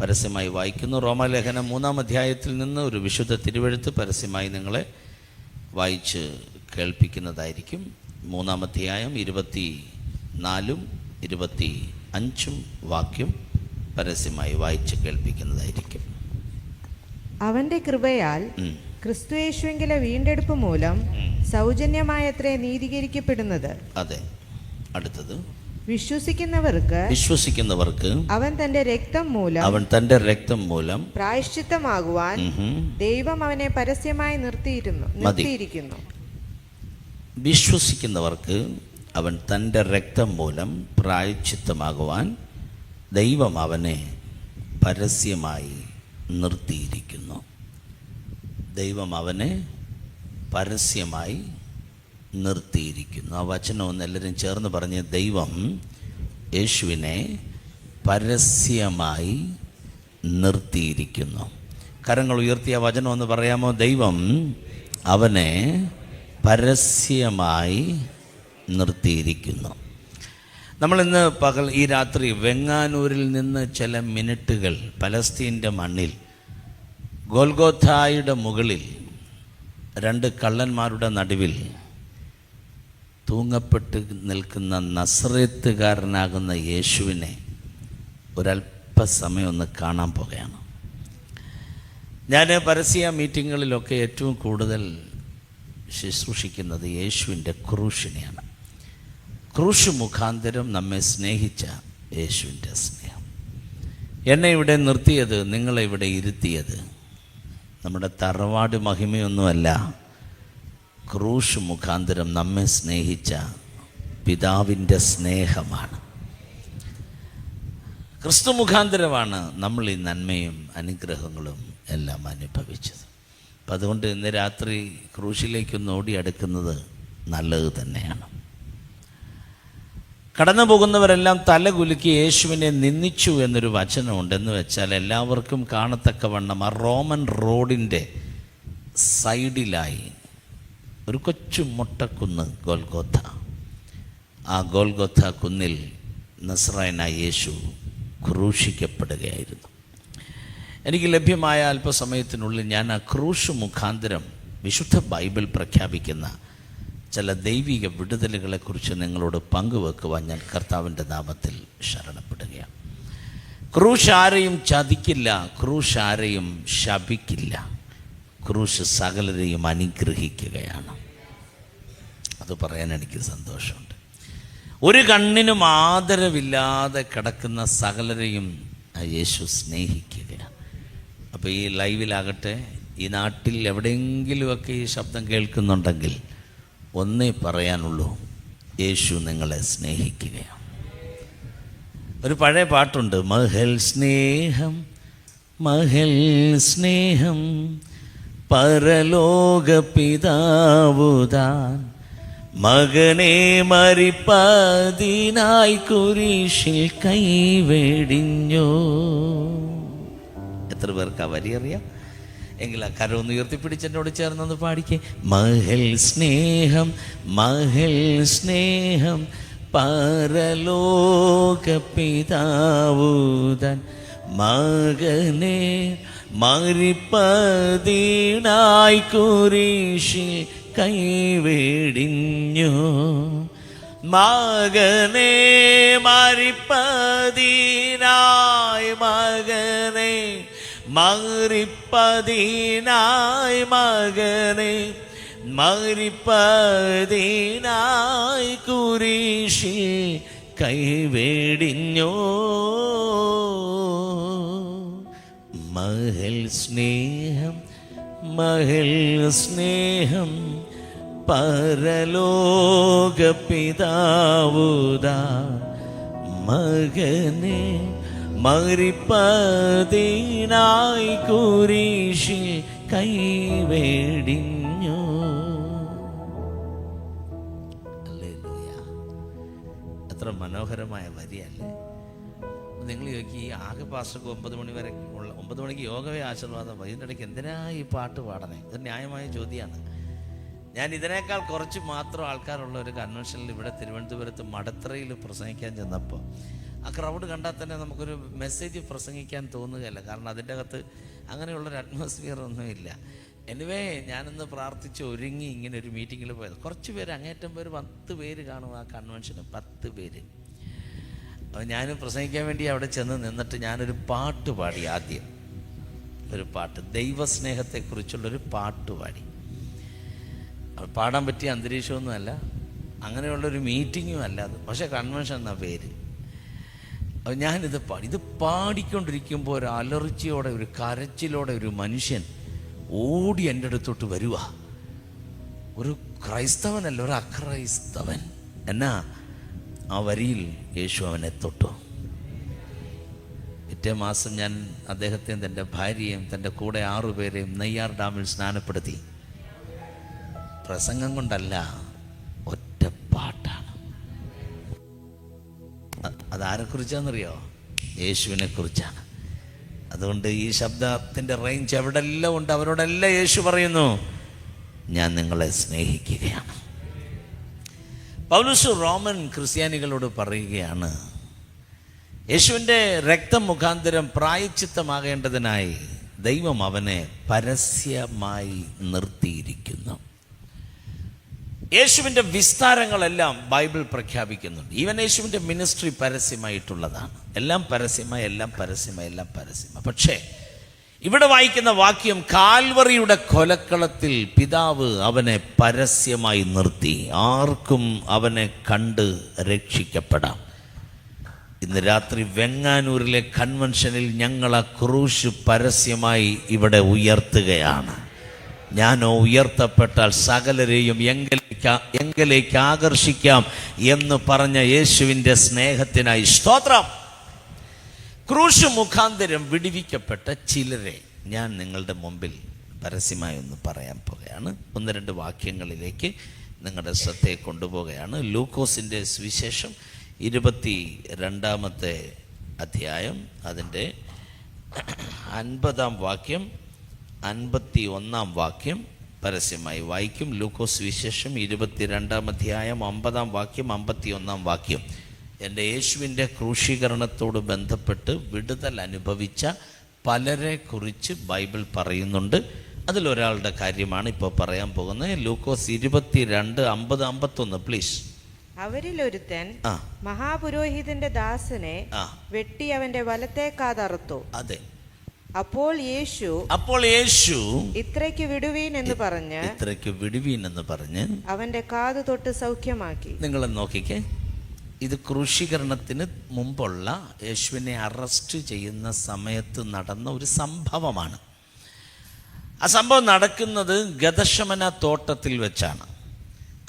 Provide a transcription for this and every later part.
പരസ്യമായി വായിക്കുന്നു. റോമാലേഖനം 3-ാം അധ്യായത്തിൽ നിന്ന് ഒരു വിശുദ്ധ തിരുവെഴുത്ത് പരസ്യമായി നിങ്ങളെ വായിച്ച് കേൾപ്പിക്കുന്നതായിരിക്കും. 3-ാം അധ്യായം 24-ഉം 25-ഉം വാക്യം പരസ്യമായി വായിച്ച് കേൾപ്പിക്കുന്നതായിരിക്കും. അവന്റെ കൃപയാൽ ക്രിസ്തുയേശുവിലെ വീണ്ടെടുപ്പ് മൂലം സൗജന്യമായത്രേ നീതീകരിക്കപ്പെടുന്നത്. അതെ. അടുത്തത്, വിശ്വസിക്കുന്നവർക്ക് അവൻ തന്റെ രക്തം മൂലം പ്രായശ്ചിത്തമാകുവാൻ ദൈവം അവനെ പരസ്യമായി നിർത്തിയിരിക്കുന്നു. വിശ്വസിക്കുന്നവർക്ക് അവൻ തൻ്റെ രക്തം മൂലം പ്രായശ്ചിത്തമാകുവാൻ ദൈവം അവനെ പരസ്യമായി നിർത്തിയിരിക്കുന്നു. ദൈവം അവനെ പരസ്യമായി നിർത്തിയിരിക്കുന്നു. ആ വചനം ഒന്ന് എല്ലാവരും ചേർന്ന് പറഞ്ഞ്, ദൈവം യേശുവിനെ പരസ്യമായി നിർത്തിയിരിക്കുന്നു. കരങ്ങൾ ഉയർത്തിയ വചനം ഒന്ന് പറയാമോ? ദൈവം അവനെ പരസ്യമായി നിർത്തിയിരിക്കുന്നു. നമ്മളിന്ന് ഈ രാത്രി വെങ്ങാനൂരിൽ നിന്ന് ചില മിനിറ്റുകൾ പലസ്തീൻ്റെ മണ്ണിൽ ഗോൽഗോഥായുടെ മുകളിൽ 2 കള്ളന്മാരുടെ നടുവിൽ തൂങ്ങപ്പെട്ട് നിൽക്കുന്ന നസറേത്തുകാരനാകുന്ന യേശുവിനെ ഒരല്പസമയം ഒന്ന് കാണാൻ പോകുകയാണ്. ഞാൻ പരസ്യ മീറ്റിങ്ങുകളിലൊക്കെ ഏറ്റവും കൂടുതൽ ശുശ്രൂഷിക്കുന്നത് യേശുവിൻ്റെ ക്രൂശിനെയാണ്. ക്രൂശ് മുഖാന്തരം നമ്മെ സ്നേഹിച്ച യേശുവിൻ്റെ സ്നേഹം. എന്നെ ഇവിടെ നിർത്തിയത്, നിങ്ങളെ ഇവിടെ ഇരുത്തിയത് നമ്മുടെ തറവാട് മഹിമയൊന്നുമല്ല, ക്രൂശ് മുഖാന്തരം നമ്മെ സ്നേഹിച്ച പിതാവിൻ്റെ സ്നേഹമാണ്. ക്രിസ്തു മുഖാന്തരമാണ് നമ്മൾ ഈ നന്മയും അനുഗ്രഹങ്ങളും എല്ലാം അനുഭവിച്ചത്. അപ്പം അതുകൊണ്ട് ഇന്ന് രാത്രി ക്രൂശിലേക്കൊന്ന് ഓടിയെടുക്കുന്നത് നല്ലത് തന്നെയാണ്. കടന്നു പോകുന്നവരെല്ലാം തലകുലുക്കി യേശുവിനെ നിന്ദിച്ചു എന്നൊരു വചനമുണ്ട്. എന്ന് വെച്ചാൽ എല്ലാവർക്കും കാണത്തക്കവണ്ണം ആ റോമൻ റോഡിൻ്റെ സൈഡിലായി ഒരു കൊച്ചു മുട്ടക്കുന്ന് ഗോൽഗോഥ. ആ ഗോൽഗോഥ കുന്നിൽ നസ്രായനായ യേശു ക്രൂശിക്കപ്പെടുകയായിരുന്നു. എനിക്ക് ലഭ്യമായ അല്പസമയത്തിനുള്ളിൽ ഞാൻ ആ ക്രൂശ് മുഖാന്തരം വിശുദ്ധ ബൈബിൾ പ്രഖ്യാപിക്കുന്ന ചില ദൈവിക വിടുതലുകളെക്കുറിച്ച് നിങ്ങളോട് പങ്കുവെക്കുവാൻ ഞാൻ കർത്താവിൻ്റെ നാമത്തിൽ ശരണപ്പെടുകയാണ്. ക്രൂശ് ആരെയും ചതിക്കില്ല, ക്രൂശ് ആരെയും ശപിക്കില്ല, ക്രൂശ് സകലരെയും അനുഗ്രഹിക്കുകയാണ്. അത് പറയാൻ എനിക്ക് സന്തോഷമുണ്ട്. ഒരു കണ്ണിനും ആദരവില്ലാതെ കിടക്കുന്ന സകലരെയും യേശു സ്നേഹിക്കുകയാണ്. അപ്പോൾ ഈ ലൈവിലാകട്ടെ, ഈ നാട്ടിൽ എവിടെയെങ്കിലുമൊക്കെ ഈ ശബ്ദം കേൾക്കുന്നുണ്ടെങ്കിൽ ഒന്നേ പറയാനുള്ളൂ, യേശു നിങ്ങളെ സ്നേഹിക്കുകയാണ്. ഒരു പഴയ പാട്ടുണ്ട്, മഹൽ സ്നേഹം മഹൽ സ്നേഹം പരലോക പിതാവുതാൻ മകനെ മരിപ്പതിനായി കുരിശിൽ കൈവെടിഞ്ഞോ. എത്ര പേർക്ക് ആ വരി അറിയാം? എങ്കിൽ ആ കരമൊന്ന് ഉയർത്തിപ്പിടിച്ച് എന്നോട് ചേർന്നൊന്ന് പാടിക്കേ. മഹൽ സ്നേഹം മഹൽ സ്നേഹം പരലോക പിതാവുതാൻ മകനെ മരിപ്പതിനായി കുരിശിൽ കൈവെടിഞ്ഞു. മകനെ മരിപ്പതിനായി മകനെ മരിപ്പതിനായി മകനെ മരിപ്പതിനായി കുരിശിൽ കൈവെടിഞ്ഞോ. മഹൽ സ്നേഹം മഹൽ സ്നേഹം പരലോക പിതാവുതാ മകനെ മരിപ്പതിനായി കുരിശിൽ കൈവെടിഞ്ഞു. എത്ര മനോഹരമായ വരിയല്ലേ? നിങ്ങൾ ചോദിക്കും, ഈ ആകെ പാസ്റ്റർക്ക് 9 മണി വരെ 9 മണിക്ക് യോഗവേ ആശീർവാദം, ഇതിൻ്റെ ഇടയ്ക്ക് എന്തിനാ ഈ പാട്ട് പാടണേ? ഇത് ന്യായമായ ചോദ്യമാണ്. ഞാൻ ഇതിനേക്കാൾ കുറച്ച് മാത്രം ആൾക്കാരുള്ള ഒരു കൺവെൻഷനിൽ ഇവിടെ തിരുവനന്തപുരത്ത് മടത്തറയിൽ പ്രസംഗിക്കാൻ ചെന്നപ്പോൾ ആ ക്രൗഡ് കണ്ടാൽ തന്നെ നമുക്കൊരു മെസ്സേജ് പ്രസംഗിക്കാൻ തോന്നുകയില്ല. കാരണം അതിൻ്റെ അകത്ത് അങ്ങനെയുള്ളൊരു അറ്റ്മോസ്ഫിയർ ഒന്നുമില്ല. എനിവേ, ഞാനിന്ന് പ്രാർത്ഥിച്ച് ഒരുങ്ങി ഇങ്ങനെ ഒരു മീറ്റിങ്ങിൽ പോയത്. കുറച്ച് പേര്, അങ്ങേറ്റം പേര് 10 പേര് കാണും ആ കൺവെൻഷന്, 10 പേര്. അപ്പോൾ ഞാൻ പ്രസംഗിക്കാൻ വേണ്ടി അവിടെ ചെന്ന് നിന്നിട്ട് ഞാനൊരു പാട്ട് പാടി. ആദ്യം ഒരു പാട്ട്, ദൈവസ്നേഹത്തെക്കുറിച്ചുള്ളൊരു പാട്ട് പാടി. പാടാൻ പറ്റിയ അന്തരീക്ഷമൊന്നുമല്ല, അങ്ങനെയുള്ളൊരു മീറ്റിങ്ങും അല്ല അത്, പക്ഷേ കൺവെൻഷൻ എന്നാ പേര്. അപ്പോൾ ഞാനിത് പാടി. ഇത് പാടിക്കൊണ്ടിരിക്കുമ്പോൾ ഒരു അലർച്ചയോടെ, ഒരു കരച്ചിലോടെ ഒരു മനുഷ്യൻ ഓടി എൻ്റെ അടുത്തോട്ട് വരുക. ഒരു ക്രൈസ്തവനല്ല, ഒരു അക്രൈസ്തവൻ. എന്നാ ആ വരിയിൽ യേശു അവനെ തൊട്ടു. പിറ്റേ മാസം ഞാൻ അദ്ദേഹത്തെയും തൻ്റെ ഭാര്യയും തൻ്റെ കൂടെ 6 പേരെയും നെയ്യാർ ഡാമിൽ സ്നാനപ്പെടുത്തി. പ്രസംഗം കൊണ്ടല്ല, ഒറ്റ പാട്ടാണ്. അതാരെക്കുറിച്ചാണെന്നറിയോ? യേശുവിനെ കുറിച്ചാണ്. അതുകൊണ്ട് ഈ ശബ്ദത്തിൻ്റെ റേഞ്ച് എവിടെല്ലാം ഉണ്ട്, അവരോടെല്ലാം യേശു പറയുന്നു, ഞാൻ നിങ്ങളെ സ്നേഹിക്കുകയാണ്. പൗലോസ് റോമൻ ക്രിസ്ത്യാനികളോട് പറയുകയാണ്, യേശുവിൻ്റെ രക്തം മുഖാന്തരം പ്രായശ്ചിത്തമാകേണ്ടതിനായി ദൈവം അവനെ പരസ്യമായി നിർത്തിയിരിക്കുന്നു. യേശുവിൻ്റെ വിസ്താരങ്ങളെല്ലാം ബൈബിൾ പ്രഖ്യാപിക്കുന്നുണ്ട്. ഈവൻ യേശുവിൻ്റെ മിനിസ്ട്രി പരസ്യമായിട്ടുള്ളതാണ്. എല്ലാം പരസ്യമായി, എല്ലാം പരസ്യമായി, എല്ലാം പരസ്യമായി. പക്ഷേ ഇവിടെ വായിക്കുന്ന വാക്യം, കാൽവറിയുടെ കൊലക്കളത്തിൽ പിതാവ് അവനെ പരസ്യമായി നിർത്തി. ആർക്കും അവനെ കണ്ട് രക്ഷിക്കപ്പെടാം. ഇന്ന് രാത്രി വെങ്ങാനൂരിലെ കൺവെൻഷനിൽ ഞങ്ങൾ ആ ക്രൂശ് പരസ്യമായി ഇവിടെ ഉയർത്തുകയാണ്. ഞാനോ ഉയർത്തപ്പെട്ടാൽ സകലരെയും എങ്കിലേക്ക് ആകർഷിക്കാം എന്ന് പറഞ്ഞ യേശുവിൻ്റെ സ്നേഹത്തിനായി സ്തോത്രം. ക്രൂശ് മുഖാന്തരം വിടുവിക്കപ്പെട്ട ചിലരെ ഞാൻ നിങ്ങളുടെ മുമ്പിൽ പരസ്യമായി ഒന്ന് പറയാൻ പോകുകയാണ്. 1-2 വാക്യങ്ങളിലേക്ക് നിങ്ങളുടെ ശ്രദ്ധയെ കൊണ്ടുപോവുകയാണ്. ലൂക്കോസിൻ്റെ സുവിശേഷം 22-ാമത്തെ അധ്യായം, അതിൻ്റെ 50-ാം വാക്യം, 51-ാം വാക്യം പരസ്യമായി വായിക്കും. ലൂക്കോസ് സുവിശേഷം 22-ാം അധ്യായം 50-ാം വാക്യം, 51-ാം വാക്യം. എൻ്റെ യേശുവിൻ്റെ ക്രൂശീകരണത്തോട് ബന്ധപ്പെട്ട് വിടുതൽ അനുഭവിച്ച പലരെ കുറിച്ച് ബൈബിൾ പറയുന്നുണ്ട്. അതിലൊരാളുടെ കാര്യമാണ് ഇപ്പോൾ പറയാൻ പോകുന്നത്. ലൂക്കോസ് 22:50-51 പ്ലീസ്. അവരിലൊരുത്തൻ മഹാപുരോഹിതന്റെ ദാസനെ വെട്ടി അവന്റെ വലത്തെ കാതറുത്തു. അതെ. അപ്പോൾ യേശു ഇത്രയ്ക്ക് വിടുവീൻ എന്ന് പറഞ്ഞ് അവന്റെ കാത് തൊട്ട് സൗഖ്യമാക്കി. നിങ്ങൾ നോക്കിക്കേ, ഇത് ക്രൂശീകരണത്തിന് മുമ്പുള്ള യേശുവിനെ അറസ്റ്റ് ചെയ്യുന്ന സമയത്ത് നടന്ന ഒരു സംഭവമാണ്. ആ സംഭവം നടക്കുന്നത് ഗദശമന തോട്ടത്തിൽ വെച്ചാണ്.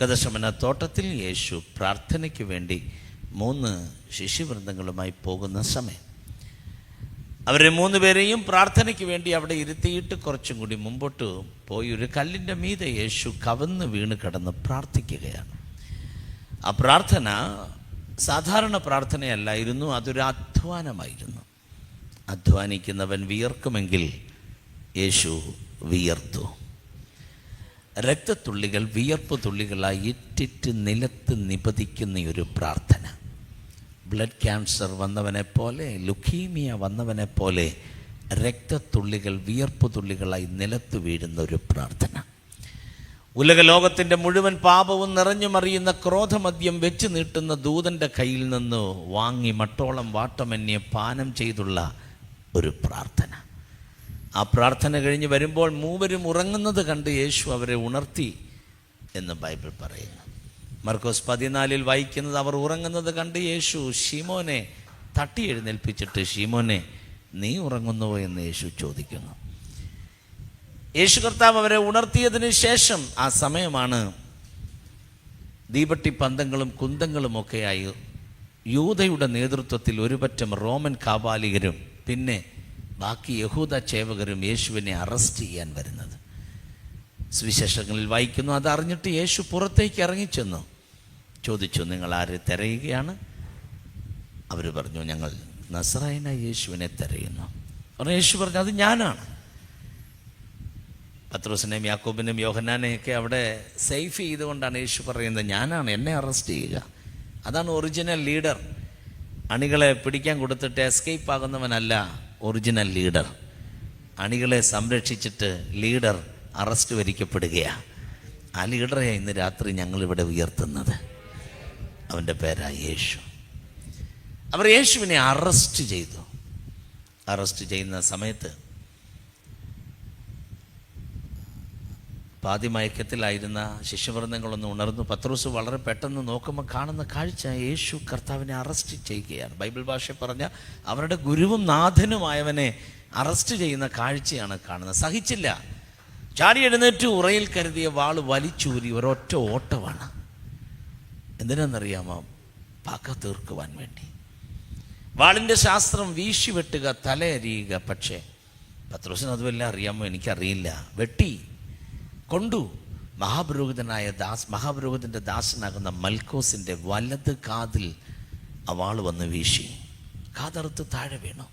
ഗദശമന തോട്ടത്തിൽ യേശു പ്രാർത്ഥനയ്ക്ക് വേണ്ടി 3 ശിഷ്യവൃന്ദങ്ങളുമായി പോകുന്ന സമയം, അവരെ 3 പേരെയും പ്രാർത്ഥനയ്ക്ക് വേണ്ടി അവിടെ ഇരുത്തിയിട്ട് കുറച്ചും കൂടി മുമ്പോട്ട് പോയി ഒരു കല്ലിൻ്റെ മീതെ യേശു കവന്ന് വീണ് കിടന്ന് പ്രാർത്ഥിക്കുകയാണ്. ആ പ്രാർത്ഥന സാധാരണ പ്രാർത്ഥനയല്ലായിരുന്നു, അതൊരു അധ്വാനമായിരുന്നു. അധ്വാനിക്കുന്നവൻ വിയർക്കുമെങ്കിൽ യേശു വിയർത്തു. രക്തത്തുള്ളികൾ വിയർപ്പ് തുള്ളികളായി ഇറ്റിറ്റ് നിലത്ത് നിപതിക്കുന്ന ഒരു പ്രാർത്ഥന. ബ്ലഡ് ക്യാൻസർ വന്നവനെ പോലെ, ലുക്കീമിയ വന്നവനെ പോലെ രക്തത്തുള്ളികൾ വിയർപ്പ് തുള്ളികളായി നിലത്ത് വീഴുന്ന ഒരു പ്രാർത്ഥന. ഉലകലോകത്തിൻ്റെ മുഴുവൻ പാപവും നിറഞ്ഞു മറിയുന്ന ക്രോധമദ്യം വെച്ച് നീട്ടുന്ന ദൂതൻ്റെ കയ്യിൽ നിന്ന് വാങ്ങി മട്ടോളം വാട്ടമന്യെ പാനം ചെയ്തുള്ള ഒരു പ്രാർത്ഥന. ആ പ്രാർത്ഥന കഴിഞ്ഞ് വരുമ്പോൾ 3 ഉറങ്ങുന്നത് കണ്ട് യേശു അവരെ ഉണർത്തി എന്ന് ബൈബിൾ പറയുന്നു. മർക്കോസ് 14 വായിക്കുന്നത്, അവർ ഉറങ്ങുന്നത് കണ്ട് യേശു ശീമോനെ തട്ടി എഴുന്നേൽപ്പിച്ചിട്ട്, ശീമോനെ നീ ഉറങ്ങുന്നുവോ എന്ന് യേശു ചോദിക്കുന്നു. യേശു കർത്താവ് അവരെ ഉണർത്തിയതിന് ശേഷം ആ സമയമാണ് ദീപട്ടി പന്തങ്ങളും കുന്തങ്ങളുമൊക്കെയായി യൂദയുടെ നേതൃത്വത്തിൽ ഒരുപറ്റം റോമൻ കാപാലികരും പിന്നെ ബാക്കി യഹൂദ ചേവകരും യേശുവിനെ അറസ്റ്റ് ചെയ്യാൻ വരുന്നത്. സുവിശേഷങ്ങളിൽ വായിക്കുന്നു, അതറിഞ്ഞിട്ട് യേശു പുറത്തേക്ക് ഇറങ്ങിച്ചെന്നു. ചോദിച്ചു, നിങ്ങൾ ആരെ തിരയുകയാണ്? അവർ പറഞ്ഞു, ഞങ്ങൾ നസറായനായ യേശുവിനെ തിരയുന്നു. യേശു പറഞ്ഞു, അത് ഞാനാണ്. പത്രോസിനെയും യാക്കോബിനെയും യോഹന്നാനെയൊക്കെ അവിടെ സേഫ് ചെയ്തുകൊണ്ടാണ് യേശു പറയുന്നത്, ഞാനാണ്, എന്നെ അറസ്റ്റ് ചെയ്യുക. അതാണ് ഒറിജിനൽ ലീഡർ. അണികളെ പിടിക്കാൻ കൊടുത്തിട്ട് എസ്കേപ്പ് ആകുന്നവനല്ല ഒറിജിനൽ ലീഡർ. അണികളെ സംരക്ഷിച്ചിട്ട് ലീഡർ അറസ്റ്റ് വരിക്കപ്പെടുകയാണ്. ആ ലീഡറെ ഇന്ന് രാത്രി ഞങ്ങളിവിടെ ഉയർത്തുന്നത്. അവൻ്റെ പേരാ യേശു. അവർ യേശുവിനെ അറസ്റ്റ് ചെയ്തു. അറസ്റ്റ് ചെയ്യുന്ന സമയത്ത് പാതിമയക്കത്തിലായിരുന്ന ശിഷ്യവൃന്ദങ്ങളൊന്ന് ഉണർന്നു. പത്രോസ് വളരെ പെട്ടെന്ന് നോക്കുമ്പോൾ കാണുന്ന കാഴ്ച യേശു കർത്താവിനെ അറസ്റ്റ് ചെയ്യുകയാണ്. ബൈബിൾ ഭാഷ പറഞ്ഞ അവരുടെ ഗുരുവും നാഥനുമായവനെ അറസ്റ്റ് ചെയ്യുന്ന കാഴ്ചയാണ് കാണുന്നത്. സഹിച്ചില്ല. ചാടി എഴുന്നേറ്റ് ഉറയിൽ കരുതിയ വാൾ വലിച്ചൂരി ഒരൊറ്റ ഓട്ടമാണ്. എന്തിനാണെന്നറിയാമോ? പക തീർക്കുവാൻ വേണ്ടി. വാളിൻ്റെ ശാസ്ത്രം വീശി വെട്ടുക, തലയരിയുക. പക്ഷേ പത്രോസിന് അതുമെല്ലാം അറിയാമോ? എനിക്കറിയില്ല. വെട്ടി കൊണ്ടു. മഹാപുരോഹിതൻ്റെ ദാസനാകുന്ന മൽക്കോസിൻ്റെ വലത് കാതിൽ ആ വാൾ വന്ന് വീശി. കാതറുത്ത് താഴെ വീണു.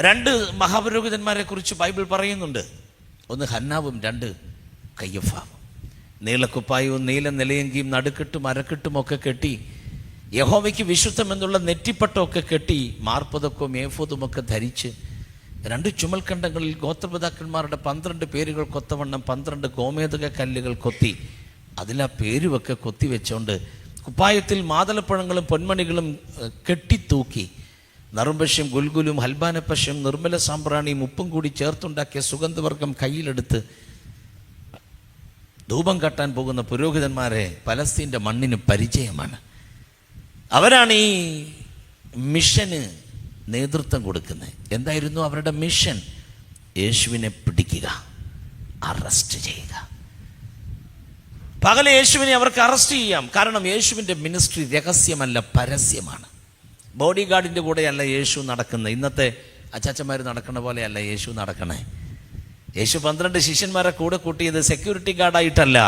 2 മഹാപുരോഹിതന്മാരെ കുറിച്ച് ബൈബിൾ പറയുന്നുണ്ട്. ഒന്ന് ഹന്നാവും 2 കയ്യഫാവും. നീലക്കുപ്പായവും നീല നിലയങ്കിയും നടുക്കെട്ടും അരക്കെട്ടുമൊക്കെ കെട്ടി, യഹോവയ്ക്ക് വിശുദ്ധമെന്നുള്ള നെറ്റിപ്പട്ടമൊക്കെ കെട്ടി, മാർപ്പതക്കവും ഏഫോദുമൊക്കെ ധരിച്ച് 2 ചുമൽക്കണ്ടങ്ങളിൽ ഗോത്രപിതാക്കന്മാരുടെ 12 പേരുകൾ കൊത്തവണ്ണം 12 ഗോമേതക കല്ലുകൾ കൊത്തി, അതിലാ പേരുമൊക്കെ കൊത്തിവെച്ചോണ്ട് കുപ്പായത്തിൽ മാതളപ്പഴങ്ങളും പൊന്മണികളും കെട്ടിത്തൂക്കി, നറുംപശ്യം ഗുൽഗുലും ഹൽബാനപ്പശ്യം നിർമ്മല സാമ്പ്രാണിയും ഉപ്പും കൂടി ചേർത്തുണ്ടാക്കിയ സുഗന്ധവർഗം കയ്യിലെടുത്ത് ധൂപം കട്ടാൻ പോകുന്ന പുരോഹിതന്മാരെ പലസ്തീൻ്റെ മണ്ണിന് പരിചയമാണ്. അവരാണ് ഈ മിഷന് നേതൃത്വം കൊടുക്കുന്നത്. എന്തായിരുന്നു അവരുടെ മിഷൻ? യേശുവിനെ പിടിക്കുക, അറസ്റ്റ് ചെയ്യുക. പകല് യേശുവിനെ അവർക്ക് അറസ്റ്റ് ചെയ്യാം. കാരണം യേശുവിൻ്റെ മിനിസ്ട്രി രഹസ്യമല്ല, പരസ്യമാണ്. ബോഡി ഗാർഡിൻ്റെ കൂടെയല്ല യേശു നടക്കുന്നത്. ഇന്നത്തെ അച്ചാച്ചന്മാർ നടക്കുന്ന പോലെയല്ല യേശു നടക്കണേ. യേശു 12 ശിഷ്യന്മാരെ കൂടെ കൂട്ടിയത് സെക്യൂരിറ്റി ഗാർഡായിട്ടല്ല,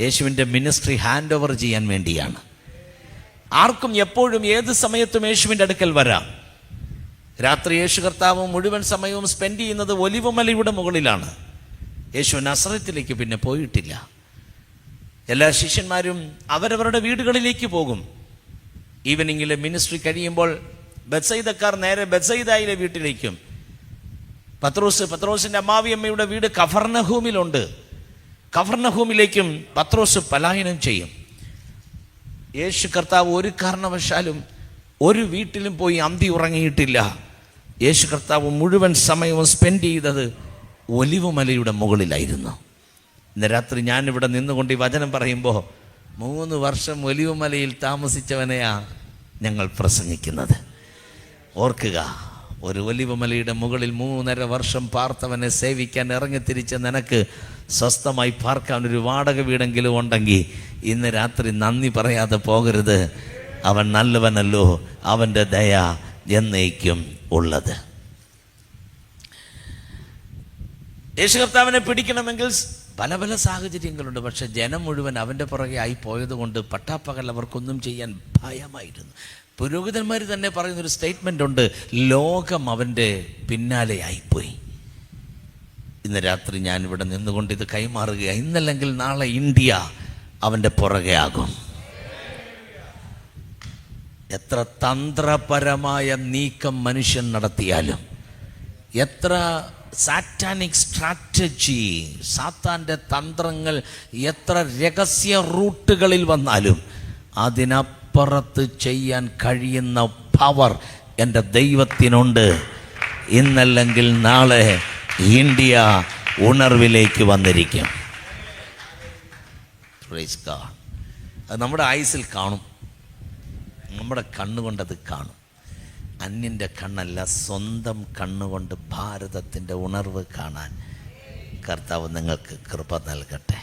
യേശുവിൻ്റെ മിനിസ്ട്രി ഹാൻഡ് ഓവർ ചെയ്യാൻ വേണ്ടിയാണ്. ആർക്കും എപ്പോഴും ഏത് സമയത്തും യേശുവിൻ്റെ അടുക്കൽ വരാം. രാത്രി യേശു കർത്താവ് മുഴുവൻ സമയവും സ്പെൻഡ് ചെയ്യുന്നത് ഒലിവുമലയുടെ മുകളിലാണ്. യേശു നസറത്തിലേക്ക് പിന്നെ പോയിട്ടില്ല. എല്ലാ ശിഷ്യന്മാരും അവരവരുടെ വീടുകളിലേക്ക് പോകും. ഈവനിങ്ങിലെ മിനിസ്ട്രി കഴിയുമ്പോൾ ബത്സയിദക്കാർ നേരെ ബത്സയിദായിലെ വീട്ടിലേക്കും, പത്രോസിൻ്റെ അമ്മാവിയമ്മയുടെ വീട് കഫർനഹൂമിലുണ്ട്, കഫർനഹൂമിലേക്കും പത്രോസ് പലായനം ചെയ്യും. യേശു കർത്താവ് ഒരു കാരണവശാലും ഒരു വീട്ടിലും പോയി അന്തി ഉറങ്ങിയിട്ടില്ല. യേശു കർത്താവ് മുഴുവൻ സമയവും സ്പെൻഡ് ചെയ്തത് ഒലിവുമലയുടെ മുകളിലായിരുന്നു. ഇന്ന് രാത്രി ഞാനിവിടെ നിന്നുകൊണ്ട് ഈ വചനം പറയുമ്പോൾ 3 വർഷം ഒലിവുമലയിൽ താമസിച്ചവനെയാ ഞങ്ങൾ പ്രസംഗിക്കുന്നത്. ഓർക്കുക, ഒരു ഒലിവുമലയുടെ മുകളിൽ 3.5 വർഷം പാർത്തവനെ സേവിക്കാൻ ഇറങ്ങിത്തിരിച്ച നിനക്ക് സ്വസ്ഥമായി പാർക്കാൻ ഒരു വാടക വീടെങ്കിലും ഉണ്ടെങ്കിൽ ഇന്ന് രാത്രി നന്ദി പറയാതെ പോകരുത്. അവൻ നല്ലവനല്ലോ, അവൻ്റെ ദയ എന്നേക്കും ഉള്ളത്. യേശു കർത്താവിനെ പിടിക്കണമെങ്കിൽ പല പല സാഹചര്യങ്ങളുണ്ട്. പക്ഷെ ജനം മുഴുവൻ അവൻ്റെ പുറകെ ആയി പോയതുകൊണ്ട് പട്ടാപ്പകൽ അവർക്കൊന്നും ചെയ്യാൻ ഭയമായിരുന്നു. പുരോഹിതന്മാർ തന്നെ പറയുന്നൊരു സ്റ്റേറ്റ്മെൻ്റ് ഉണ്ട്, ലോകം അവൻ്റെ പിന്നാലെ ആയിപ്പോയി. ഇന്ന് രാത്രി ഞാനിവിടെ നിന്നുകൊണ്ട് ഇത് കൈമാറുകയാണ്. ഇന്നല്ലെങ്കിൽ നാളെ ഇന്ത്യ അവൻ്റെ പുറകെ ആകും. എത്ര തന്ത്രപരമായ നീക്കം മനുഷ്യൻ നടത്തിയാലും, എത്ര സാറ്റാനിക് സ്ട്രാറ്റജി, സാത്താൻ്റെ തന്ത്രങ്ങൾ എത്ര രഹസ്യ റൂട്ടുകളിൽ വന്നാലും അതിനപ്പുറത്ത് ചെയ്യാൻ കഴിയുന്ന പവർ എൻ്റെ ദൈവത്തിനുണ്ട്. ഇന്നല്ലെങ്കിൽ നാളെ ഇന്ത്യ ഉണർവിലേക്ക് വന്നിരിക്കും. Praise God. അത് നമ്മുടെ ആയുസ്സിൽ കാണും, നമ്മുടെ കണ്ണുകൊണ്ടത് കാണും. അന്യൻ്റെ കണ്ണല്ല, സ്വന്തം കണ്ണുകൊണ്ട് ഭാരതത്തിൻ്റെ ഉണർവ് കാണാൻ കർത്താവ് നിങ്ങൾക്ക് കൃപ നൽകട്ടെ.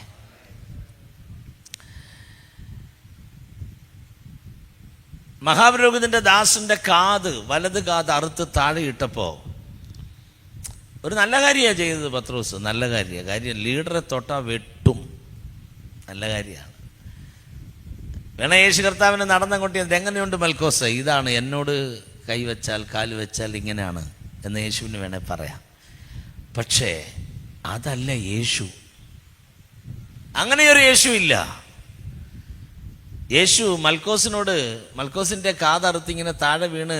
മഹാപുരോഹിതൻ്റെ ദാസൻ്റെ വലത് കാത് അറുത്ത് താഴെ ഇട്ടപ്പോൾ ഒരു നല്ല കാര്യമാണ് ചെയ്തത് പത്രോസ്. നല്ല കാര്യമാണ്. കാര്യം ലീഡറെ തൊട്ടാ വെട്ടും. നല്ല കാര്യമാണ്. വേണ യേശു കർത്താവിനെ നടന്നങ്ങോട്ട് എങ്ങനെയുണ്ട് മൽക്കോസ്, ഇതാണ് എന്നോട് കൈവച്ചാൽ കാല് വെച്ചാൽ ഇങ്ങനെയാണ് എന്ന് യേശുവിന് വേണേ പറയാം. പക്ഷേ അതല്ല യേശു. അങ്ങനെയൊരു യേശു ഇല്ല. യേശു മൽക്കോസിൻ്റെ കാതറുത്തിങ്ങനെ താഴെ വീണ്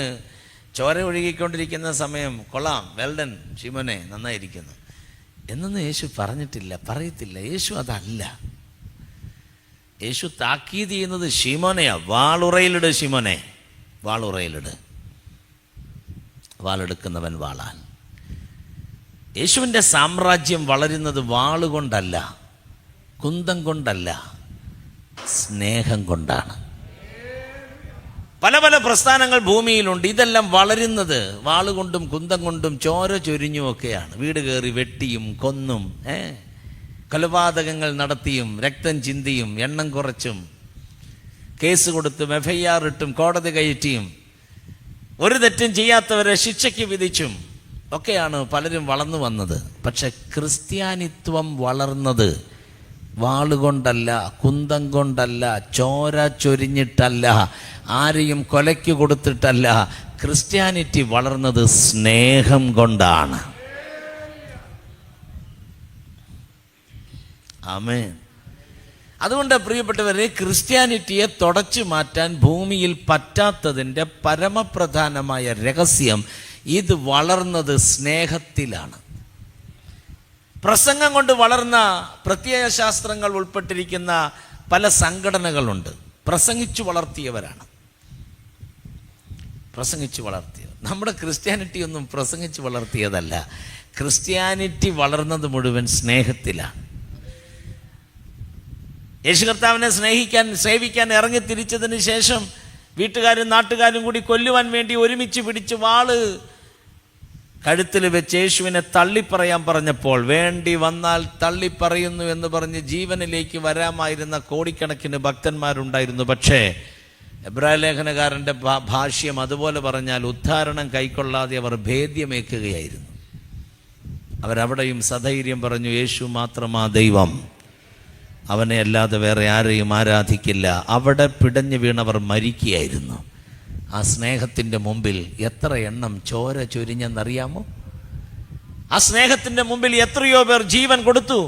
ചോര ഒഴുകിക്കൊണ്ടിരിക്കുന്ന സമയം, കൊള്ളാം, വെൽഡൻ ശിമോനെ, നന്നായിരിക്കുന്നു എന്നൊന്നും യേശു പറഞ്ഞിട്ടില്ല, പറയത്തില്ല. യേശു അതല്ല. യേശു താക്കീത് ചെയ്യുന്നത് ശിമോനെയാ. വാളുറയിലിട് ശിമോനെ, വാളുറയിലിട്. വാളെടുക്കുന്നവൻ വാളാൻ. യേശുവിൻ്റെ സാമ്രാജ്യം വളരുന്നത് വാളുകൊണ്ടല്ല, കുന്തം കൊണ്ടല്ല, സ്നേഹം കൊണ്ടാണ്. പല പല പ്രസ്ഥാനങ്ങൾ ഭൂമിയിലുണ്ട്. ഇതെല്ലാം വളരുന്നത് വാളുകൊണ്ടും കുന്തം കൊണ്ടും ചോര ചൊരിഞ്ഞുമൊക്കെയാണ്. വീട് കയറി വെട്ടിയും കൊന്നും, കൊലപാതകങ്ങൾ നടത്തിയും രക്തം ചിന്തിയും എണ്ണം കുറച്ചും കേസ് കൊടുത്തും FIR ഇട്ടും കോടതി കയറ്റിയും ഒരു തെറ്റും ചെയ്യാത്തവരെ ശിക്ഷയ്ക്ക് വിധിച്ചും ഒക്കെയാണ് പലരും വളർന്നു വന്നത്. പക്ഷെ ക്രിസ്ത്യാനിത്വം വളർന്നത് വാളുകൊണ്ടല്ല, കുന്തം കൊണ്ടല്ല, ചോര ചൊരിഞ്ഞിട്ടല്ല, ആരെയും കൊലയ്ക്ക് കൊടുത്തിട്ടല്ല. ക്രിസ്ത്യാനിറ്റി വളർന്നത് സ്നേഹം കൊണ്ടാണ്. ആമേൻ. അതുകൊണ്ട് പ്രിയപ്പെട്ടവരെ, ക്രിസ്ത്യാനിറ്റിയെ തുടച്ചു മാറ്റാൻ ഭൂമിയിൽ പറ്റാത്തതിൻ്റെ പരമപ്രധാനമായ രഹസ്യം ഇത് വളർന്നത് സ്നേഹത്തിലാണ്. പ്രസംഗം കൊണ്ട് വളർന്ന പ്രത്യയ ശാസ്ത്രങ്ങൾ ഉൾപ്പെട്ടിരിക്കുന്ന പല സംഘടനകളുണ്ട്. പ്രസംഗിച്ചു വളർത്തിയവരാണ്, പ്രസംഗിച്ചു വളർത്തിയവർ. നമ്മുടെ ക്രിസ്ത്യാനിറ്റി ഒന്നും പ്രസംഗിച്ചു വളർത്തിയതല്ല. ക്രിസ്ത്യാനിറ്റി വളർന്നത് മുഴുവൻ സ്നേഹത്തിലാണ്. യേശു കർത്താവിനെ സേവിക്കാൻ ഇറങ്ങി തിരിച്ചതിന് ശേഷം വീട്ടുകാരും നാട്ടുകാരും കൂടി കൊല്ലുവാൻ വേണ്ടി ഒരുമിച്ച് പിടിച്ച് വാള് കഴുത്തിൽ വെച്ച് യേശുവിനെ തള്ളിപ്പറയാൻ പറഞ്ഞപ്പോൾ, വേണ്ടി വന്നാൽ തള്ളിപ്പറയുന്നു എന്ന് പറഞ്ഞ് ജീവനിലേക്ക് വരാമായിരുന്ന കോടിക്കണക്കിന് ഭക്തന്മാരുണ്ടായിരുന്നു. പക്ഷേ എബ്രായ ലേഖനകാരൻ്റെ ഭാഷ്യം അതുപോലെ പറഞ്ഞാൽ, ഉദ്ധാരണം കൈക്കൊള്ളാതെ അവർ ഭേദ്യമേക്കുകയായിരുന്നു. അവരവിടെയും സധൈര്യം പറഞ്ഞു, യേശു മാത്രമാ ദൈവം, അവനെ അല്ലാതെ വേറെ ആരെയും ആരാധിക്കില്ല. അവിടെ പിടഞ്ഞു വീണവർ മരിക്കുകയായിരുന്നു. ആ സ്നേഹത്തിൻ്റെ മുമ്പിൽ എത്ര എണ്ണം ചോര ചൊരിഞ്ഞെന്നറിയാമോ? ആ സ്നേഹത്തിൻ്റെ മുമ്പിൽ എത്രയോ പേർ ജീവൻ കൊടുത്തു.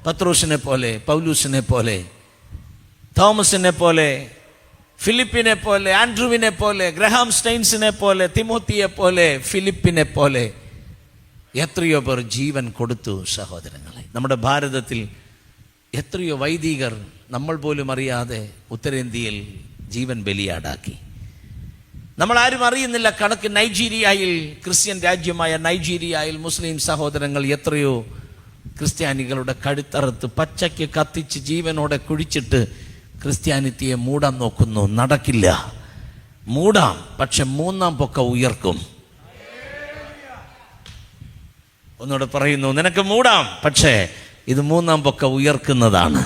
പത്രോസിനെ പോലെ, പൗലൂസിനെ പോലെ, തോമസിനെ പോലെ, ഫിലിപ്പിനെ പോലെ, ആൻഡ്രൂവിനെ പോലെ, ഗ്രഹാം സ്റ്റൈൻസിനെ പോലെ, തിമോത്തിയെ പോലെ, ഫിലിപ്പിനെ പോലെ എത്രയോ പേർ ജീവൻ കൊടുത്തു. സഹോദരങ്ങളെ, നമ്മുടെ ഭാരതത്തിൽ എത്രയോ വൈദികർ നമ്മൾ പോലും അറിയാതെ ഉത്തരേന്ത്യയിൽ ജീവൻ ബലിയാടാക്കി. നമ്മളാരും അറിയുന്നില്ല കണക്ക്. നൈജീരിയയിൽ, ക്രിസ്ത്യൻ രാജ്യമായ നൈജീരിയയിൽ മുസ്ലിം സഹോദരങ്ങൾ എത്രയോ ക്രിസ്ത്യാനികളുടെ കഴുത്തറുത്ത് പച്ചയ്ക്ക് കത്തിച്ച് ജീവനോടെ കുഴിച്ചിട്ട് ക്രിസ്ത്യാനിറ്റിയെ മൂടാൻ നോക്കുന്നു. നടക്കില്ല. മൂടാം, പക്ഷെ മൂന്നാം പൊക്ക ഉയർക്കും. ഒന്നുകൂടെ പറയുന്നു, നിനക്ക് മൂടാം, പക്ഷേ ഇത് മൂന്നാം പൊക്ക ഉയർക്കുന്നതാണ്.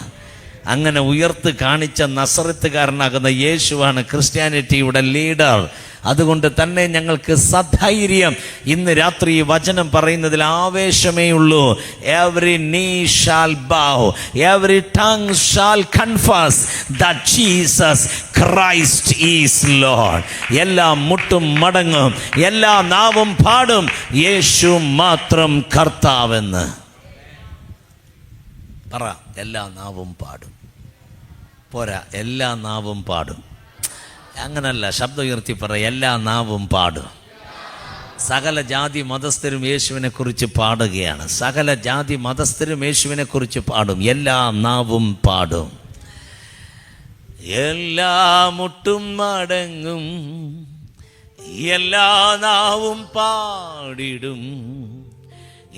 അങ്ങനെ ഉയർത്ത് കാണിച്ച നസറത്തുകാരനാകുന്ന യേശുവാണ് ക്രിസ്ത്യാനിറ്റിയുടെ ലീഡർ. അതുകൊണ്ട് തന്നെ ഞങ്ങൾക്ക് സധൈര്യം ഇന്ന് രാത്രി വചനം പറയുന്നതിൽ ആവേശമേ ഉള്ളൂ. എവറി നീ shall bow, every tongue shall confess that Jesus Christ is Lord. എല്ലാ മുട്ടും മടങ്ങും, എല്ലാ നാവും പാടും യേശു മാത്രം കർത്താവെന്ന്. പറ, എല്ലാ നാവും പാടും. പോരാ, എല്ലാ നാവും പാടും. അങ്ങനല്ല, ശബ്ദം ഉയർത്തി പറ, എല്ലാ നാവും പാടും. സകല ജാതി മതസ്ഥരും യേശുവിനെ കുറിച്ച് പാടുകയാണ്. സകല ജാതി മതസ്ഥരും യേശുവിനെ കുറിച്ച് പാടും. എല്ലാ നാവും പാടും. എല്ലാ മുട്ടും മടങ്ങും, എല്ലാ നാവും പാടിടും,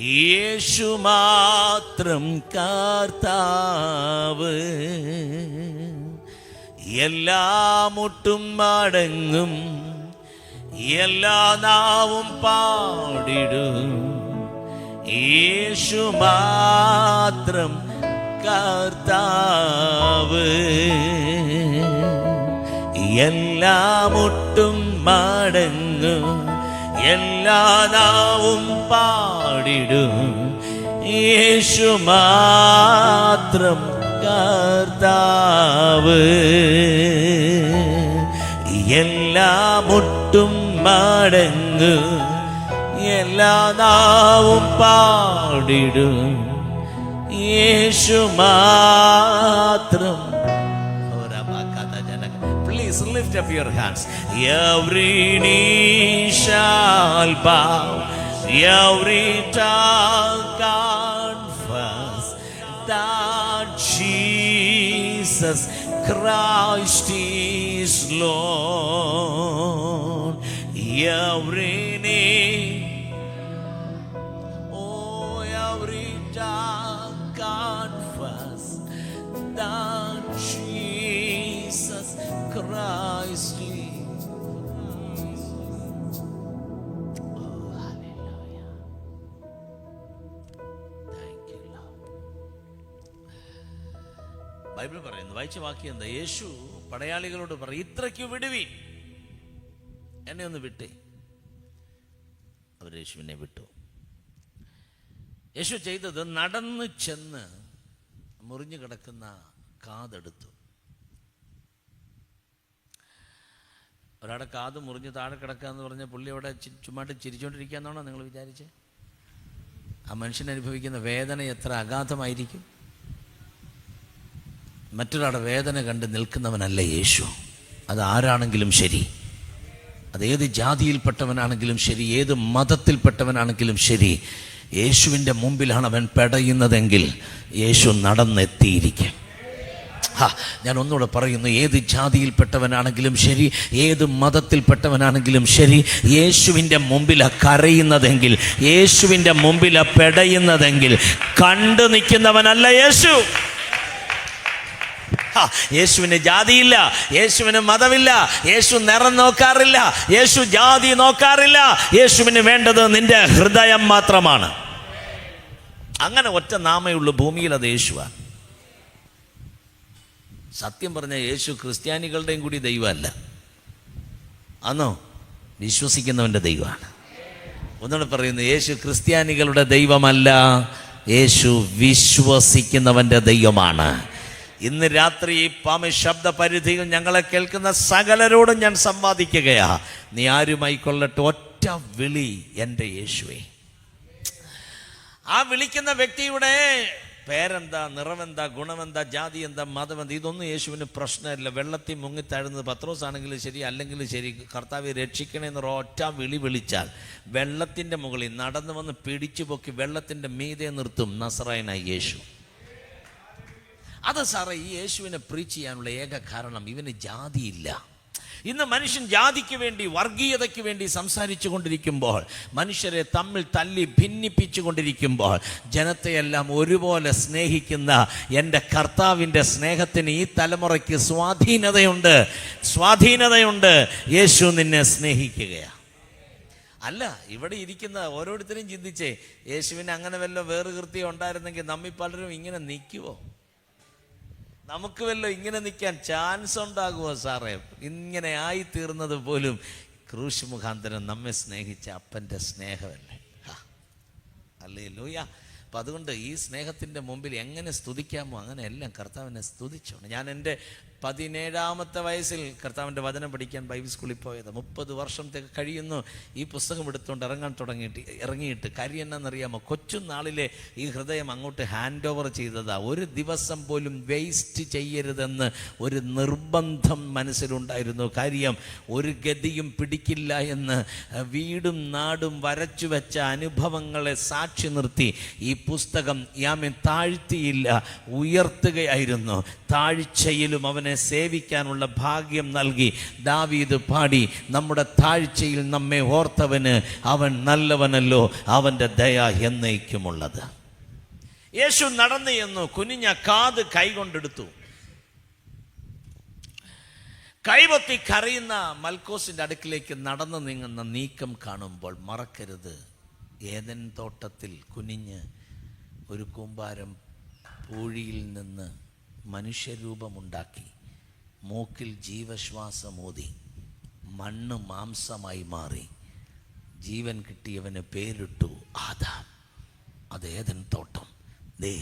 യേശു മാത്രം കർത്താവ്. എല്ലാ മുട്ടും മടങ്ങും, എല്ലാ നാവും പാടിടും, യേശു മാത്രം കർത്താവ്. എല്ലാ മുട്ടും മടങ്ങും, എല്ലാ നാവും പാടിടും, യേശു മാത്രം കർത്താവ്. എല്ലാ മുട്ടും മടങ്ങും, എല്ലാ നാവും പാടിടും, യേശു മാത്രം. please lift up your hands. Every knee shall bow, every tongue confess that Jesus Christ is Lord. Every knee, oh, every tongue confess that Jesus Christ is. Oh, hallelujah. Thank you, Lord. Bible പറയുന്നു, വായിച്ച വാക്യം എന്താ? യേശു പടയാളികളോട് പറയും, ഇത്രയ്ക്ക് വിടുവീൻ, എന്നെ ഒന്ന് വിട്ടേ. അവർ യേശുവിനെ വിട്ടു. യേശു ചെയ്തത്, നടന്ന് ചെന്ന് മുറിഞ്ഞു കിടക്കുന്ന കാതെടുത്തു. ഒരാളുടെ കാത് മുറിഞ്ഞ് താഴെ കിടക്കുക എന്ന് പറഞ്ഞ പുള്ളി അവിടെ ചുമ്മാട്ട് ചിരിച്ചുകൊണ്ടിരിക്കുകയെന്നാണോ നിങ്ങൾ വിചാരിച്ചേ? ആ മനുഷ്യൻ അനുഭവിക്കുന്ന വേദന എത്ര അഗാധമായിരിക്കും. മറ്റൊരാളുടെ വേദന കണ്ട് നിൽക്കുന്നവനല്ല യേശു. അത് ആരാണെങ്കിലും ശരി, അതേത് ജാതിയിൽപ്പെട്ടവനാണെങ്കിലും ശരി, ഏത് മതത്തിൽപ്പെട്ടവനാണെങ്കിലും ശരി, യേശുവിൻ്റെ മുമ്പിലാണ് അവൻ പെടയുന്നതെങ്കിൽ യേശു നടന്നെത്തിയിരിക്കും. ഞാൻ ഒന്നുകൂടെ പറയുന്നു, ഏത് ജാതിയിൽപ്പെട്ടവനാണെങ്കിലും ശരി, ഏത് മതത്തിൽപ്പെട്ടവനാണെങ്കിലും ശരി, യേശുവിൻ്റെ മുമ്പിലാണ് കരയുന്നതെങ്കിൽ, യേശുവിൻ്റെ മുമ്പിലാണ് പെടയുന്നതെങ്കിൽ കണ്ടു നിൽക്കുന്നവനല്ല യേശു. യേശുവിന് ജാതിയില്ല, യേശുവിന് മതമില്ല, യേശു നിറം നോക്കാറില്ല, യേശു ജാതി നോക്കാറില്ല. യേശുവിന് വേണ്ടത് നിന്റെ ഹൃദയം മാത്രമാണ്. അങ്ങനെ ഒറ്റ നാമേയുള്ളൂ ഭൂമിയിൽ, അത് യേശുവാണ്. സത്യം പറഞ്ഞ യേശു ക്രിസ്ത്യാനികളുടെയും കൂടി ദൈവമല്ല, അന്നോ വിശ്വസിക്കുന്നവൻ്റെ ദൈവമാണ്. ഒന്നുകൂടെ പറയുന്നു, യേശു ക്രിസ്ത്യാനികളുടെ ദൈവമല്ല, യേശു വിശ്വസിക്കുന്നവൻ്റെ ദൈവമാണ്. ഇന്ന് രാത്രി ഈ പാമ ശബ്ദ പരിധിയിൽ ഞങ്ങളെ കേൾക്കുന്ന സകലരോടും ഞാൻ സംവാദിക്കുകയാ. നീ ആരുമായിക്കൊള്ളട്ടെ, ഒറ്റ വിളി, എൻ്റെ യേശുവേ. ആ വിളിക്കുന്ന വ്യക്തിയുടെ പേരെന്താ, നിറമെന്താ, ഗുണമെന്താ, ജാതി എന്താ, മതമെന്താ, ഇതൊന്നും യേശുവിന് പ്രശ്നമില്ല. വെള്ളത്തിൽ മുങ്ങിത്താഴുന്നത് പത്രോസ് ആണെങ്കിലും ശരി, അല്ലെങ്കിൽ ശരി, കർത്താവെ രക്ഷിക്കണേന്ന് ഒറ്റ വിളി വിളിച്ചാൽ വെള്ളത്തിൻ്റെ മുകളിൽ നടന്നു വന്ന് പിടിച്ചു പൊക്കി വെള്ളത്തിൻ്റെ മീതെ നിർത്തും നസറായനായ യേശു. അത് സാറേ ഈ യേശുവിനെ പ്രീച്ച് ചെയ്യാനുള്ള ഏക കാരണം, ഇവന് ജാതിയില്ല. ഇന്ന് മനുഷ്യൻ ജാതിക്ക് വേണ്ടി, വർഗീയതയ്ക്ക് വേണ്ടി സംസാരിച്ചു കൊണ്ടിരിക്കുമ്പോൾ, മനുഷ്യരെ തമ്മിൽ തല്ലി ഭിന്നിപ്പിച്ചു കൊണ്ടിരിക്കുമ്പോൾ, ജനത്തെയെല്ലാം ഒരുപോലെ സ്നേഹിക്കുന്ന എൻ്റെ കർത്താവിൻ്റെ സ്നേഹത്തിന് ഈ തലമുറയ്ക്ക് സ്വാധീനതയുണ്ട്. യേശു നിന്നെ സ്നേഹിക്കുകയാണ്. അല്ല, ഇവിടെ ഇരിക്കുന്ന ഓരോരുത്തരും ചിന്തിച്ചേ, യേശുവിന് അങ്ങനെ വല്ല വേറുകൃത്യം ഉണ്ടായിരുന്നെങ്കിൽ നമ്മി പലരും ഇങ്ങനെ നിൽക്കുമോ? നമുക്ക് വല്ല ഇങ്ങനെ നിൽക്കാൻ ചാൻസ് ഉണ്ടാകുമോ സാറേ? ഇങ്ങനെ ആയിത്തീർന്നത് പോലും ക്രൂശ് മുഖാന്തരം നമ്മെ സ്നേഹിച്ച അപ്പൻ്റെ സ്നേഹമല്ലേ. ഹല്ലേലൂയ. അപ്പം അതുകൊണ്ട് ഈ സ്നേഹത്തിൻ്റെ മുമ്പിൽ എങ്ങനെ സ്തുതിക്കാമോ അങ്ങനെ എല്ലാം കർത്താവിനെ സ്തുതിച്ചോണം. ഞാൻ എൻ്റെ 17-ാമത്തെ വയസ്സിൽ കർത്താവിൻ്റെ വചനം പഠിക്കാൻ ബൈബിൾ സ്കൂളിൽ പോയത്. 30 വർഷത്തേക്ക് കഴിയുന്നു ഈ പുസ്തകം എടുത്തുകൊണ്ട് ഇറങ്ങിയിട്ട്. കാര്യം എന്നാണെന്നറിയാമോ? കൊച്ചുനാളിലെ ഈ ഹൃദയം അങ്ങോട്ട് ഹാൻഡ് ഓവർ ചെയ്തതാ. ഒരു ദിവസം പോലും വേസ്റ്റ് ചെയ്യരുതെന്ന് ഒരു നിർബന്ധം മനസ്സിലുണ്ടായിരുന്നു. കാര്യം ഒരു ഗതിയും പിടിക്കില്ല എന്ന് വീടും നാടും വരച്ചു വെച്ച അനുഭവങ്ങളെ സാക്ഷി നിർത്തി ഈ പുസ്തകം യാമൻ താഴ്ത്തിയില്ല, ഉയർത്തുകയായിരുന്നു. താഴ്ചയിലും അവനെ സേവിക്കാനുള്ള ഭാഗ്യം നൽകി. ദാവീദ് പാടി, നമ്മുടെ താഴ്ചയിൽ നമ്മെ ഓർത്തവന് അവൻ നല്ലവനല്ലോ, അവൻ്റെ ദയ എന്നേക്കുമുള്ളത്. യേശു നടന്നു എന്നു കുനിഞ്ഞ കാത് കൈകൊണ്ടെടുത്തു. കൈപൊത്തി കരയുന്ന മൽക്കോസിന്റെ അടുക്കിലേക്ക് നടന്നു നീങ്ങുന്ന നീക്കം കാണുമ്പോൾ മറക്കരുത്, ഏദൻ തോട്ടത്തിൽ കുനിഞ്ഞ് ഒരു കൂമ്പാരം പൂഴിയിൽ നിന്ന് മനുഷ്യരൂപമുണ്ടാക്കി മൂക്കിൽ ജീവശ്വാസമൂതി മണ്ണ് മാംസമായി മാറി ജീവൻ കിട്ടിയവന് പേരിട്ടു ആദാം. അത് ഏദൻ തോട്ടം. ദേ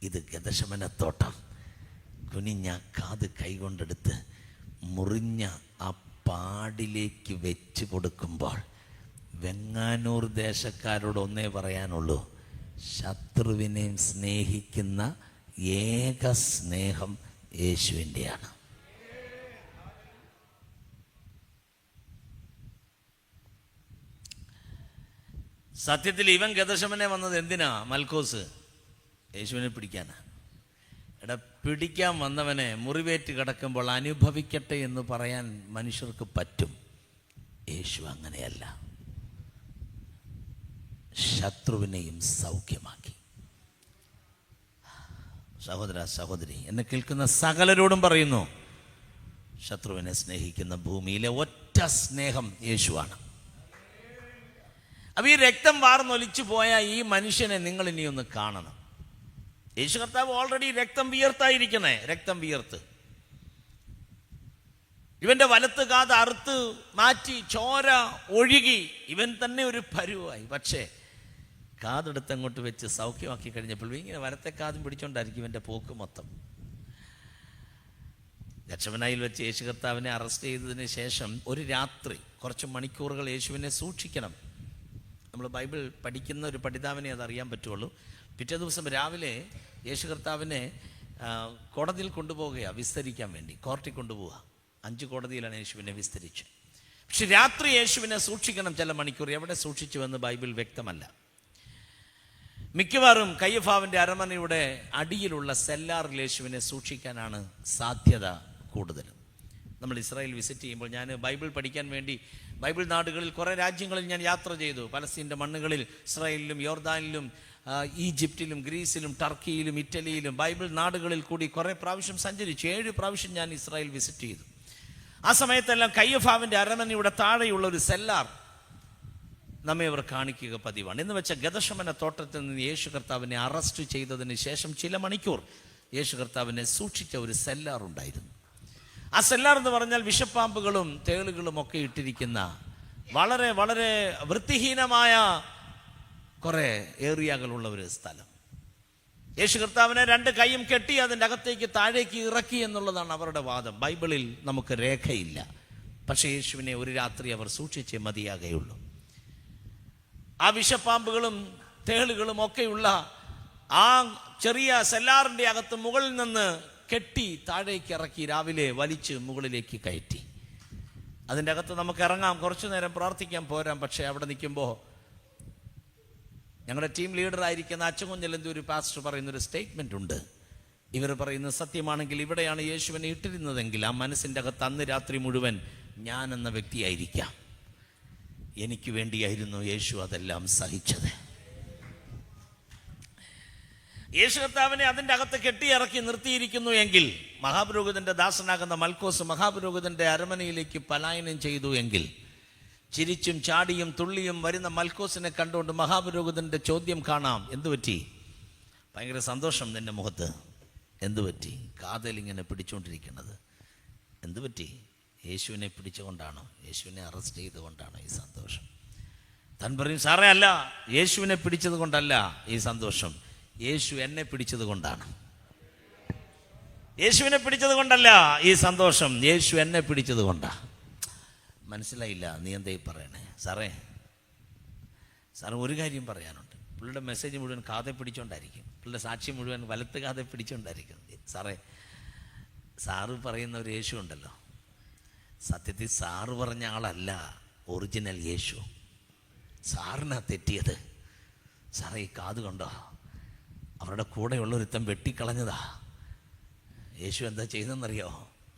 ഇത് ഗദശമനത്തോട്ടം. കുനിഞ്ഞ കാത് കൈകൊണ്ടെടുത്ത് മുറിഞ്ഞ ആ പാടിലേക്ക് വെച്ച് കൊടുക്കുമ്പോൾ വെങ്ങാനൂർ ദേശക്കാരോട് ഒന്നേ പറയാനുള്ളൂ, ശത്രുവിനെയും സ്നേഹിക്കുന്ന ഏക സ്നേഹം യേശുവിൻ്റെയാണ്. സത്യത്തിൽ ഇവൻ ഗദശമനെ വന്നത് എന്തിനാ? മൽക്കോസ് യേശുവിനെ പിടിക്കാനാ. എടാ, പിടിക്കാൻ വന്നവനെ മുറിവേറ്റ് കിടക്കുമ്പോൾ അനുഭവിക്കട്ടെ എന്ന് പറയാൻ മനുഷ്യർക്ക് പറ്റും. യേശു അങ്ങനെയല്ല. ശത്രുവിനെയും സൗഖ്യമാക്കി. സഹോദര സഹോദരി, എന്നെ കേൾക്കുന്ന സകലരോടും പറയുന്നു, ശത്രുവിനെ സ്നേഹിക്കുന്ന ഭൂമിയിലെ ഒറ്റ സ്നേഹം യേശുവാണ്. അപ്പൊ ഈ രക്തം വാർന്നൊലിച്ചു പോയ ഈ മനുഷ്യനെ നിങ്ങൾ ഇനി ഒന്ന് കാണണം. യേശു കർത്താവ് ഓൾറെഡി രക്തം വിയർത്തായിരിക്കണേ, രക്തം വിയർത്ത് ഇവന്റെ വലത്ത് കാത് അറുത്ത് മാറ്റി ചോര ഒഴുകി ഇവൻ തന്നെ ഒരു പരുവായി. പക്ഷേ കാതെടുത്ത് അങ്ങോട്ട് വെച്ച് സൗഖ്യമാക്കി കഴിഞ്ഞപ്പോൾ ഇങ്ങനെ വലത്തെ കാതും പിടിച്ചോണ്ടായിരിക്കും ഇവന്റെ പോക്ക് മൊത്തം. ഗത്ശമനയിൽ വെച്ച് യേശു കർത്താവിനെ അറസ്റ്റ് ചെയ്തതിന് ശേഷം ഒരു രാത്രി കുറച്ച് മണിക്കൂറുകൾ യേശുവിനെ സൂക്ഷിക്കണം. നമ്മൾ ബൈബിൾ പഠിക്കുന്ന ഒരു പഠിതാവിനെ അതറിയാൻ പറ്റുള്ളൂ. പിറ്റേ ദിവസം രാവിലെ യേശു കർത്താവിനെ കോടതിയിൽ കൊണ്ടുപോവുകയാണ്, വിസ്തരിക്കാൻ വേണ്ടി കോർട്ടിൽ കൊണ്ടുപോവുക. 5 കോടതിയിലാണ് യേശുവിനെ വിസ്തരിച്ചത്. പക്ഷെ രാത്രി യേശുവിനെ സൂക്ഷിക്കണം ചില മണിക്കൂർ. എവിടെ സൂക്ഷിച്ചുവെന്ന് ബൈബിൾ വ്യക്തമല്ല. മിക്കവാറും കയ്യഫാവിൻ്റെ അരമനയുടെ അടിയിലുള്ള സെല്ലാറിൽ യേശുവിനെ സൂക്ഷിക്കാനാണ് സാധ്യത കൂടുതലും. നമ്മൾ ഇസ്രായേൽ വിസിറ്റ് ചെയ്യുമ്പോൾ, ഞാൻ ബൈബിൾ പഠിക്കാൻ വേണ്ടി ബൈബിൾ നാടുകളിൽ കുറേ രാജ്യങ്ങളിൽ ഞാൻ യാത്ര ചെയ്തു. പലസ്തീൻ്റെ മണ്ണുകളിൽ, ഇസ്രായേലിലും യോർദാനിലും ഈജിപ്തിലും ഗ്രീസിലും ടർക്കിയിലും ഇറ്റലിയിലും ബൈബിൾ നാടുകളിൽ കൂടി കുറേ പ്രാവശ്യം സഞ്ചരിച്ചു. 7 പ്രാവശ്യം ഞാൻ ഇസ്രായേൽ വിസിറ്റ് ചെയ്തു. ആ സമയത്തെല്ലാം കയ്യഫാവിൻ്റെ അരമനയുടെ താഴെയുള്ള ഒരു സെല്ലാർ നമ്മെ അവർ കാണിക്കുക പതിവാണ്. എന്ന് വെച്ചാൽ ഗദശമന തോട്ടത്തിൽ നിന്ന് യേശു കർത്താവിനെ അറസ്റ്റ് ചെയ്തതിന് ശേഷം ചില മണിക്കൂർ യേശു കർത്താവിനെ സൂക്ഷിച്ച ഒരു സെല്ലാർ ഉണ്ടായിരുന്നു. ആ സെല്ലാർ എന്ന് പറഞ്ഞാൽ വിഷപ്പാമ്പുകളും തേളുകളും ഒക്കെ ഇട്ടിരിക്കുന്ന വളരെ വളരെ വൃത്തിഹീനമായ കുറെ ഏറിയകളുള്ള ഒരു സ്ഥലം. യേശു കർത്താവിനെ 2 കൈയും കെട്ടി അതിൻ്റെ അകത്തേക്ക് താഴേക്ക് ഇറക്കി എന്നുള്ളതാണ് അവരുടെ വാദം. ബൈബിളിൽ നമുക്ക് രേഖയില്ല. പക്ഷേ യേശുവിനെ ഒരു രാത്രി അവർ സൂക്ഷിച്ചേ മതിയാകുകയുള്ളൂ. ആ വിഷപ്പാമ്പുകളും തേളുകളും ഒക്കെയുള്ള ആ ചെറിയ സെല്ലാറിൻ്റെ അകത്ത് മുകളിൽ നിന്ന് കെട്ടി താഴേക്ക് ഇറക്കി രാവിലെ വലിച്ച് മുകളിലേക്ക് കയറ്റി. അതിൻ്റെ അകത്ത് നമുക്ക് ഇറങ്ങാം, കുറച്ചു നേരം പ്രാർത്ഥിക്കാൻ പോരാം. പക്ഷേ അവിടെ നിൽക്കുമ്പോൾ ഞങ്ങളുടെ ടീം ലീഡർ ആയിരിക്കുന്ന അച്ചൻകുഞ്ഞിലെന്തോ ഒരു പാസ്റ്റർ പറയുന്നൊരു സ്റ്റേറ്റ്മെൻ്റ് ഉണ്ട്. ഇവർ പറയുന്നത് സത്യമാണെങ്കിൽ ഇവിടെയാണ് യേശുവിനെ ഇട്ടിരുന്നതെങ്കിൽ ആ മനസ്സിൻ്റെ അകത്ത് അന്ന് രാത്രി മുഴുവൻ ഞാൻ എന്ന വ്യക്തിയായിരിക്കാം. എനിക്ക് വേണ്ടിയായിരുന്നു യേശു അതെല്ലാം സഹിച്ചത്. യേശു കർത്താവിനെ അതിൻ്റെ അകത്ത് കെട്ടിയിറക്കി നിർത്തിയിരിക്കുന്നു എങ്കിൽ, മഹാപുരോഹിതന്റെ ദാസനാകുന്ന മൽക്കോസ് മഹാപുരോഹിതന്റെ അരമനയിലേക്ക് പലായനം ചെയ്തു എങ്കിൽ, ചിരിച്ചും ചാടിയും തുള്ളിയും വരുന്ന മൽക്കോസിനെ കണ്ടുകൊണ്ട് മഹാപുരോഹിതന്റെ ചോദ്യം കാണാം, എന്തുപറ്റി? ഭയങ്കര സന്തോഷം നിന്റെ മുഖത്ത്, എന്തുപറ്റി? കാതലിങ്ങനെ പിടിച്ചുകൊണ്ടിരിക്കുന്നത് എന്തുപറ്റി? യേശുവിനെ പിടിച്ചുകൊണ്ടാണോ? യേശുവിനെ അറസ്റ്റ് ചെയ്തുകൊണ്ടാണോ ഈ സന്തോഷം? താൻ പറയും, സാറേ അല്ല, യേശുവിനെ പിടിച്ചത് കൊണ്ടല്ല ഈ സന്തോഷം, യേശു എന്നെ പിടിച്ചത് കൊണ്ടാണ്. യേശുവിനെ പിടിച്ചത് കൊണ്ടല്ല ഈ സന്തോഷം, യേശു എന്നെ പിടിച്ചത് കൊണ്ടാ. മനസ്സിലായില്ല? നീ എന്തേ പറയണേ? സാറേ ഒരു കാര്യം പറയാനുണ്ട്. പുള്ളിയുടെ മെസ്സേജ് മുഴുവൻ കാതെ പിടിച്ചോണ്ടായിരിക്കും, പുള്ളിയുടെ സാക്ഷി മുഴുവൻ വലത്ത് കാതെ പിടിച്ചോണ്ടായിരിക്കും. സാറേ, സാറ് പറയുന്ന ഒരു യേശു ഉണ്ടല്ലോ, സത്യത്തിൽ സാറ് പറഞ്ഞ ആളല്ല ഒറിജിനൽ യേശു. സാറിനാ തെറ്റിയത്. സാറേ, ഈ കാത് കണ്ടോ? അവരുടെ കൂടെയുള്ളൊരുത്തൻ വെട്ടിക്കളഞ്ഞതാ. യേശു എന്താ ചെയ്തെന്നറിയോ?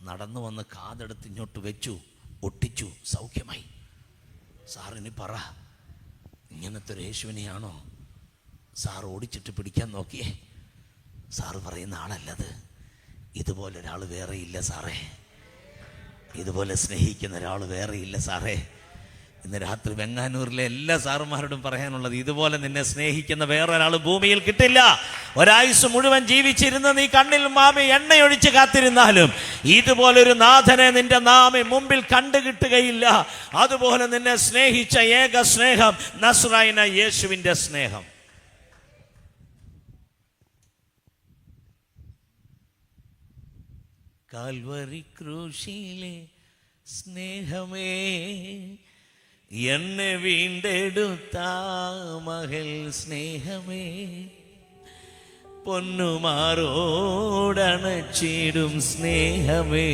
നടന്നു വന്ന് കാതെടുത്ത് ഇങ്ങോട്ട് വെച്ചു, ഒട്ടിച്ചു, സൗഖ്യമായി. സാറിനി പറ, ഇങ്ങനത്തെ ഒരു യേശുവിനെയാണോ സാർ ഓടിച്ചിട്ട് പിടിക്കാൻ നോക്കിയേ? സാറ് പറയുന്ന ആളല്ലത്. ഇതുപോലൊരാൾ വേറെ ഇല്ല സാറേ, ഇതുപോലെ സ്നേഹിക്കുന്ന ഒരാൾ വേറെ ഇല്ല സാറേ. ഇന്ന് രാത്രി വെങ്ങാനൂരിലെ എല്ലാ സാറുമാരോടും പറയാനുള്ളത്, ഇതുപോലെ നിന്നെ സ്നേഹിക്കുന്ന വേറൊരാൾ ഭൂമിയിൽ കിട്ടില്ല. ഒരായുസ് മുഴുവൻ ജീവിച്ചിരുന്ന് നീ കണ്ണിൽ മാമി എണ്ണയൊഴിച്ച് കാത്തിരുന്നാലും ഇതുപോലൊരു നാഥനെ നിന്റെ നാമി മുമ്പിൽ കണ്ടുകിട്ടുകയില്ല. അതുപോലെ നിന്നെ സ്നേഹിച്ച ഏക സ്നേഹം നസ്രായന യേശുവിൻ്റെ സ്നേഹം. കാൽവരി ക്രൂശിലെ സ്നേഹമേ, എന്നെ വീണ്ടെടുത്ത മകൾ സ്നേഹമേ, പൊന്നുമാറോടണച്ചിടും സ്നേഹമേ,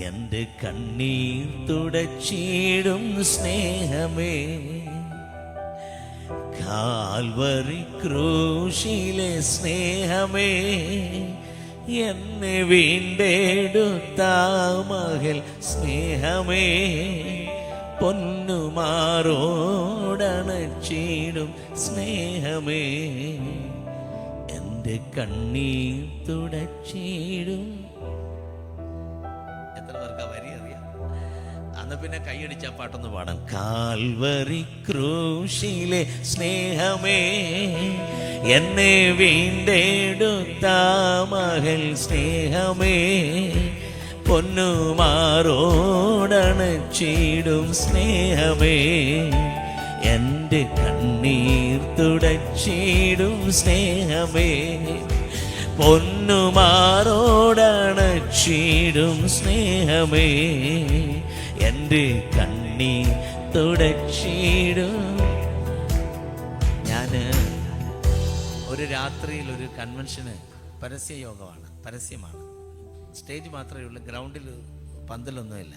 എൻ്റെ കണ്ണീർ തുടച്ചിടും സ്നേഹമേ, കാൽവറി ക്രൂശിലെ സ്നേഹമേ, എന്നെ വീണ്ടെടുത്ത മകൾ സ്നേഹമേ, പൊന്നുമാറോടണച്ചിടും സ്നേഹമേ, എൻ്റെ കണ്ണീർ തുടച്ചിടും. എത്ര പേർക്ക് വരി അറിയാം? അന്ന് പിന്നെ കൈയടിച്ച പാട്ടൊന്ന് പാടാം. കാൽവറി ക്രൂശിലെ സ്നേഹമേ, എന്നെ വീണ്ടെടുത്ത മകൾ സ്നേഹമേ, പൊന്നുമാറോടണച്ചിടും സ്നേഹമേ, എൻ്റെ കണ്ണീർ തുടച്ചിടും സ്നേഹമേ, പൊന്നുമാറോടണച്ചിടും സ്നേഹമേ, എൻ്റെ കണ്ണീർ തുടച്ചിടും. ഞാൻ ഒരു രാത്രിയിൽ ഒരു കൺവെൻഷന് പരസ്യമാണ്. സ്റ്റേജ് മാത്രമേ ഉള്ളൂ, ഗ്രൗണ്ടിൽ പന്തലൊന്നുമില്ല.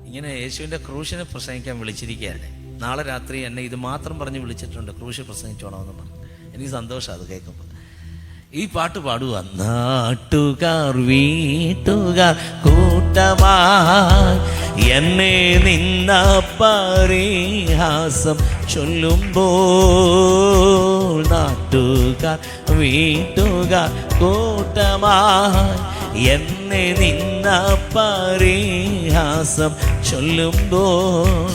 ഇങ്ങനെ യേശുവിൻ്റെ ക്രൂശിനെ പ്രസംഗിക്കാൻ വിളിച്ചിരിക്കുകയാണ്. നാളെ രാത്രി എന്നെ ഇത് മാത്രം പറഞ്ഞ് വിളിച്ചിട്ടുണ്ട്, ക്രൂശ് പ്രസംഗിച്ചോണമെന്ന് പറഞ്ഞു. എനിക്ക് സന്തോഷം അത് കേൾക്കുമ്പോൾ. ഈ പാട്ട് പാടുക. നാട്ടുകാർ വീട്ടുകാർ കൂട്ടമായി എന്നെ നിന്ന പരിഹാസം ചൊല്ലുമ്പോൾ, നാട്ടുകാർ വീട്ടുകാർ കൂട്ടമായി എന്നെ നിന്ന പരിഹാസം ചൊല്ലുമ്പോൾ,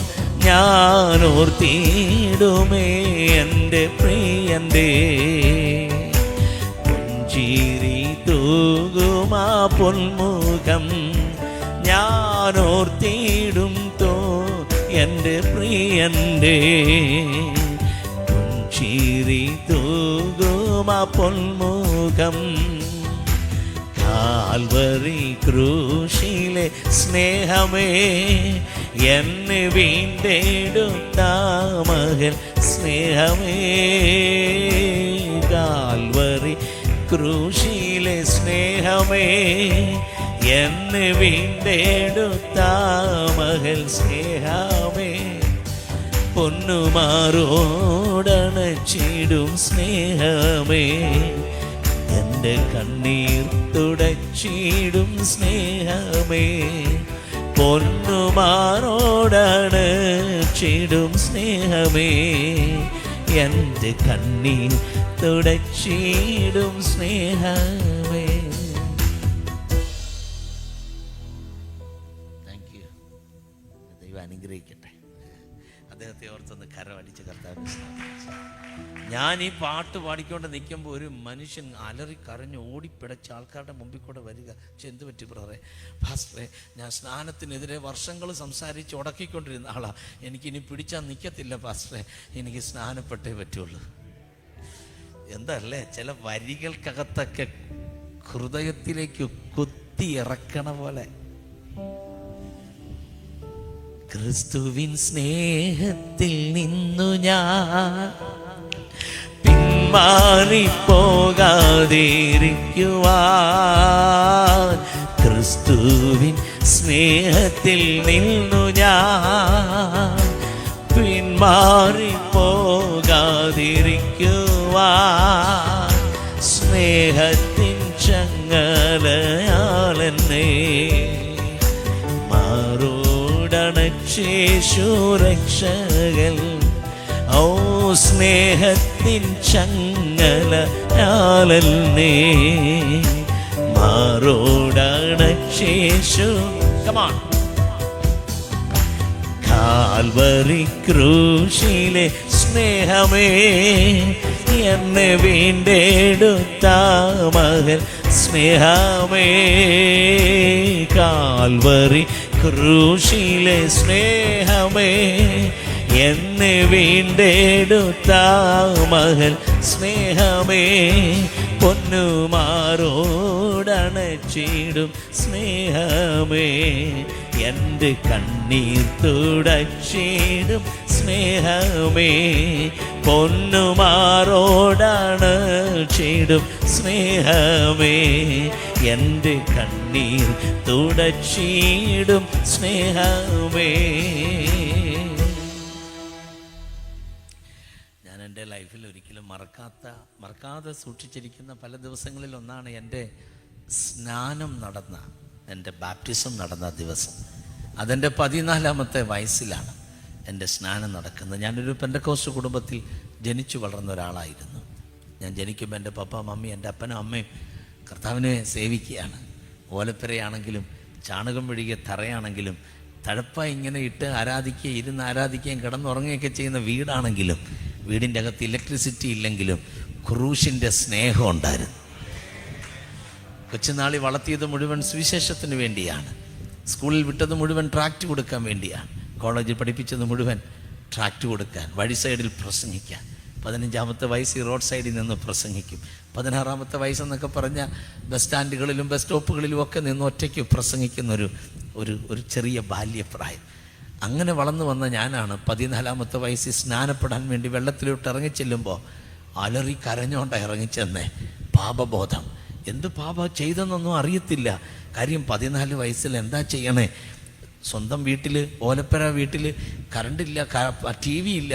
ഞാൻ ഓർത്തിടുമേ എൻ്റെ പ്രിയൻ്റെ പുഞ്ചിരി തൂകുമാ പൊന്മുഖം. ഞാൻ ഓർത്തിടും എൻ്റെ പ്രിയൻ്റെ പുഞ്ചിരി തൂകുമാ പൊന്മുഖം. കാൽവറി ക്രൂശിലെ സ്നേഹമേ, എന്നെ വീണ്ടെടുത്ത മകൾ സ്നേഹമേ, കാൽവറി ക്രൂശിലെ സ്നേഹമേ, എന്നെ വീണ്ടെടുത്ത മകൾ സ്നേഹമേ, പൊന്നുമാറോടണച്ചിടും സ്നേഹമേ, എൻ്റെ കണ്ണീർ തുടച്ചിടും സ്നേഹമേ, പൊന്നുമാറോടണച്ചിടും സ്നേഹമേ, എൻ്റെ കണ്ണീർ തുടച്ചിടും സ്നേഹമേ. Thank you. ദൈവം അനുഗ്രഹിക്കട്ടെ. അദ്ദേഹത്തെ ഓർത്തൊന്ന് കരമടിച്ച് കർത്താവിനെ സ്നേഹിച്ചു. ഞാൻ ഈ പാട്ട് പാടിക്കൊണ്ട് നിൽക്കുമ്പോൾ ഒരു മനുഷ്യൻ അലറി കരഞ്ഞ് ഓടിപ്പിടച്ച് ആൾക്കാരുടെ മുമ്പിൽ കൂടെ വരിക. എന്ത് പറ്റി ബ്രദറെ? ഫാസ്റ്ററെ, ഞാൻ സ്നാനത്തിനെതിരെ വർഷങ്ങൾ സംസാരിച്ച് ഉടക്കിക്കൊണ്ടിരുന്ന ആളാ. എനിക്കിനി പിടിച്ചാൽ നിൽക്കത്തില്ല ഫാസ്റ്ററെ, എനിക്ക് സ്നാനപ്പെട്ടേ പറ്റുള്ളൂ. എന്തല്ലേ ചില വരികൾക്കകത്തൊക്കെ ഹൃദയത്തിലേക്ക് കുത്തി ഇറക്കണ പോലെ. ക്രിസ്തുവിൻ സ്നേഹത്തിൽ നിന്നു ഞാൻ പിന്മാറിപ്പോകാതിരിക്കുവാൻ, ക്രിസ്തുവിൻ സ്നേഹത്തിൽ നിന്നു ഞാൻ പിന്മാറിപ്പോകാതിരിക്കുവാൻ, സ്നേഹത്തിൻ ചങ്ങലയാലെന്നെ മാറോടണച്ചേശു രക്ഷകൻ. ഓ സ്നേഹത്തിൻ ചങ്ങലയാലെന്നെ മാറോടണച്ചേശു. കമാൺ. കാൽവറി ക്രൂശിലെ സ്നേഹമേ, എന്നെ വീണ്ടെടുത്ത മകൾ സ്നേഹമേ, കാൽവറി ക്രൂശിലെ സ്നേഹമേ, എന്നെ വീണ്ടെടുത്ത മകൾ സ്നേഹമേ, പൊന്നുമാറോടണച്ചിടും സ്നേഹമേ, എൻ്റെ കണ്ണീർ തുടച്ചിടും സ്നേഹമേ, പൊന്നുമാറോടണച്ചിടും സ്നേഹമേ, എൻ്റെ കണ്ണീർ തുടച്ചിടും സ്നേഹമേ. ഞാൻ എൻ്റെ ലൈഫിൽ ഒരിക്കലും മറക്കാതെ സൂക്ഷിച്ചിരിക്കുന്ന പല ദിവസങ്ങളിൽ ഒന്നാണ് എൻ്റെ സ്നാനം നടന്ന, എൻ്റെ ബാപ്റ്റിസം നടന്ന ദിവസം. അതെൻ്റെ 14-ാമത്തെ വയസ്സിലാണ് എൻ്റെ സ്നാനം നടക്കുന്നത്. ഞാനൊരു പെന്തക്കോസ്റ്റ് കുടുംബത്തിൽ ജനിച്ചു വളർന്ന ഒരാളായിരുന്നു. ഞാൻ ജനിക്കുമ്പോൾ എൻ്റെ പപ്പ, മമ്മി, എൻ്റെ അപ്പനും അമ്മയും കർത്താവിനെ സേവിക്കുകയാണ്. ഓലപ്പുരയാണെങ്കിലും ചാണകം മെഴുകിയ തറയാണെങ്കിലും തഴപ്പ ഇങ്ങനെ ഇട്ട് ആരാധിക്കുകയും ഇരുന്ന് ആരാധിക്കുകയും കിടന്നുറങ്ങുകയൊക്കെ ചെയ്യുന്ന വീടാണെങ്കിലും വീടിൻ്റെ അകത്ത് ഇലക്ട്രിസിറ്റി ഇല്ലെങ്കിലും ക്രൂശിൻ്റെ സ്നേഹം ഉണ്ടായിരുന്നു. കൊച്ചുനാളി വളർത്തിയത് മുഴുവൻ സുവിശേഷത്തിന് വേണ്ടിയാണ്. സ്കൂളിൽ വിട്ടത് മുഴുവൻ ട്രാക്റ്റ് കൊടുക്കാൻ വേണ്ടിയാണ്. കോളേജിൽ പഠിപ്പിച്ചത് മുഴുവൻ ട്രാക്റ്റ് കൊടുക്കാൻ, വഴി സൈഡിൽ പ്രസംഗിക്കാൻ. 15-ാമത്തെ വയസ്സിൽ റോഡ് സൈഡിൽ നിന്ന് പ്രസംഗിക്കും. 16-ാമത്തെ വയസ്സെന്നൊക്കെ പറഞ്ഞാൽ ബസ് സ്റ്റാൻഡുകളിലും ബസ് സ്റ്റോപ്പുകളിലും ഒക്കെ നിന്ന് ഒറ്റയ്ക്ക് പ്രസംഗിക്കുന്നൊരു ഒരു ചെറിയ ബാല്യപ്രായം. അങ്ങനെ വളർന്നു വന്ന ഞാനാണ് 14-ാമത്തെ വയസ്സിൽ സ്നാനപ്പെടാൻ വേണ്ടി വെള്ളത്തിലോട്ട് ഇറങ്ങിച്ചെല്ലുമ്പോൾ അലറി കരഞ്ഞോണ്ടാണ് ഇറങ്ങിച്ചെന്നേ. പാപബോധം, എന്ത് പാപം ചെയ്തെന്നൊന്നും അറിയത്തില്ല. കാര്യം 14 വയസ്സിൽ എന്താ ചെയ്യണേ? സ്വന്തം വീട്ടിൽ, ഓലപ്പുര വീട്ടിൽ കറണ്ടില്ല, ടി വി ഇല്ല.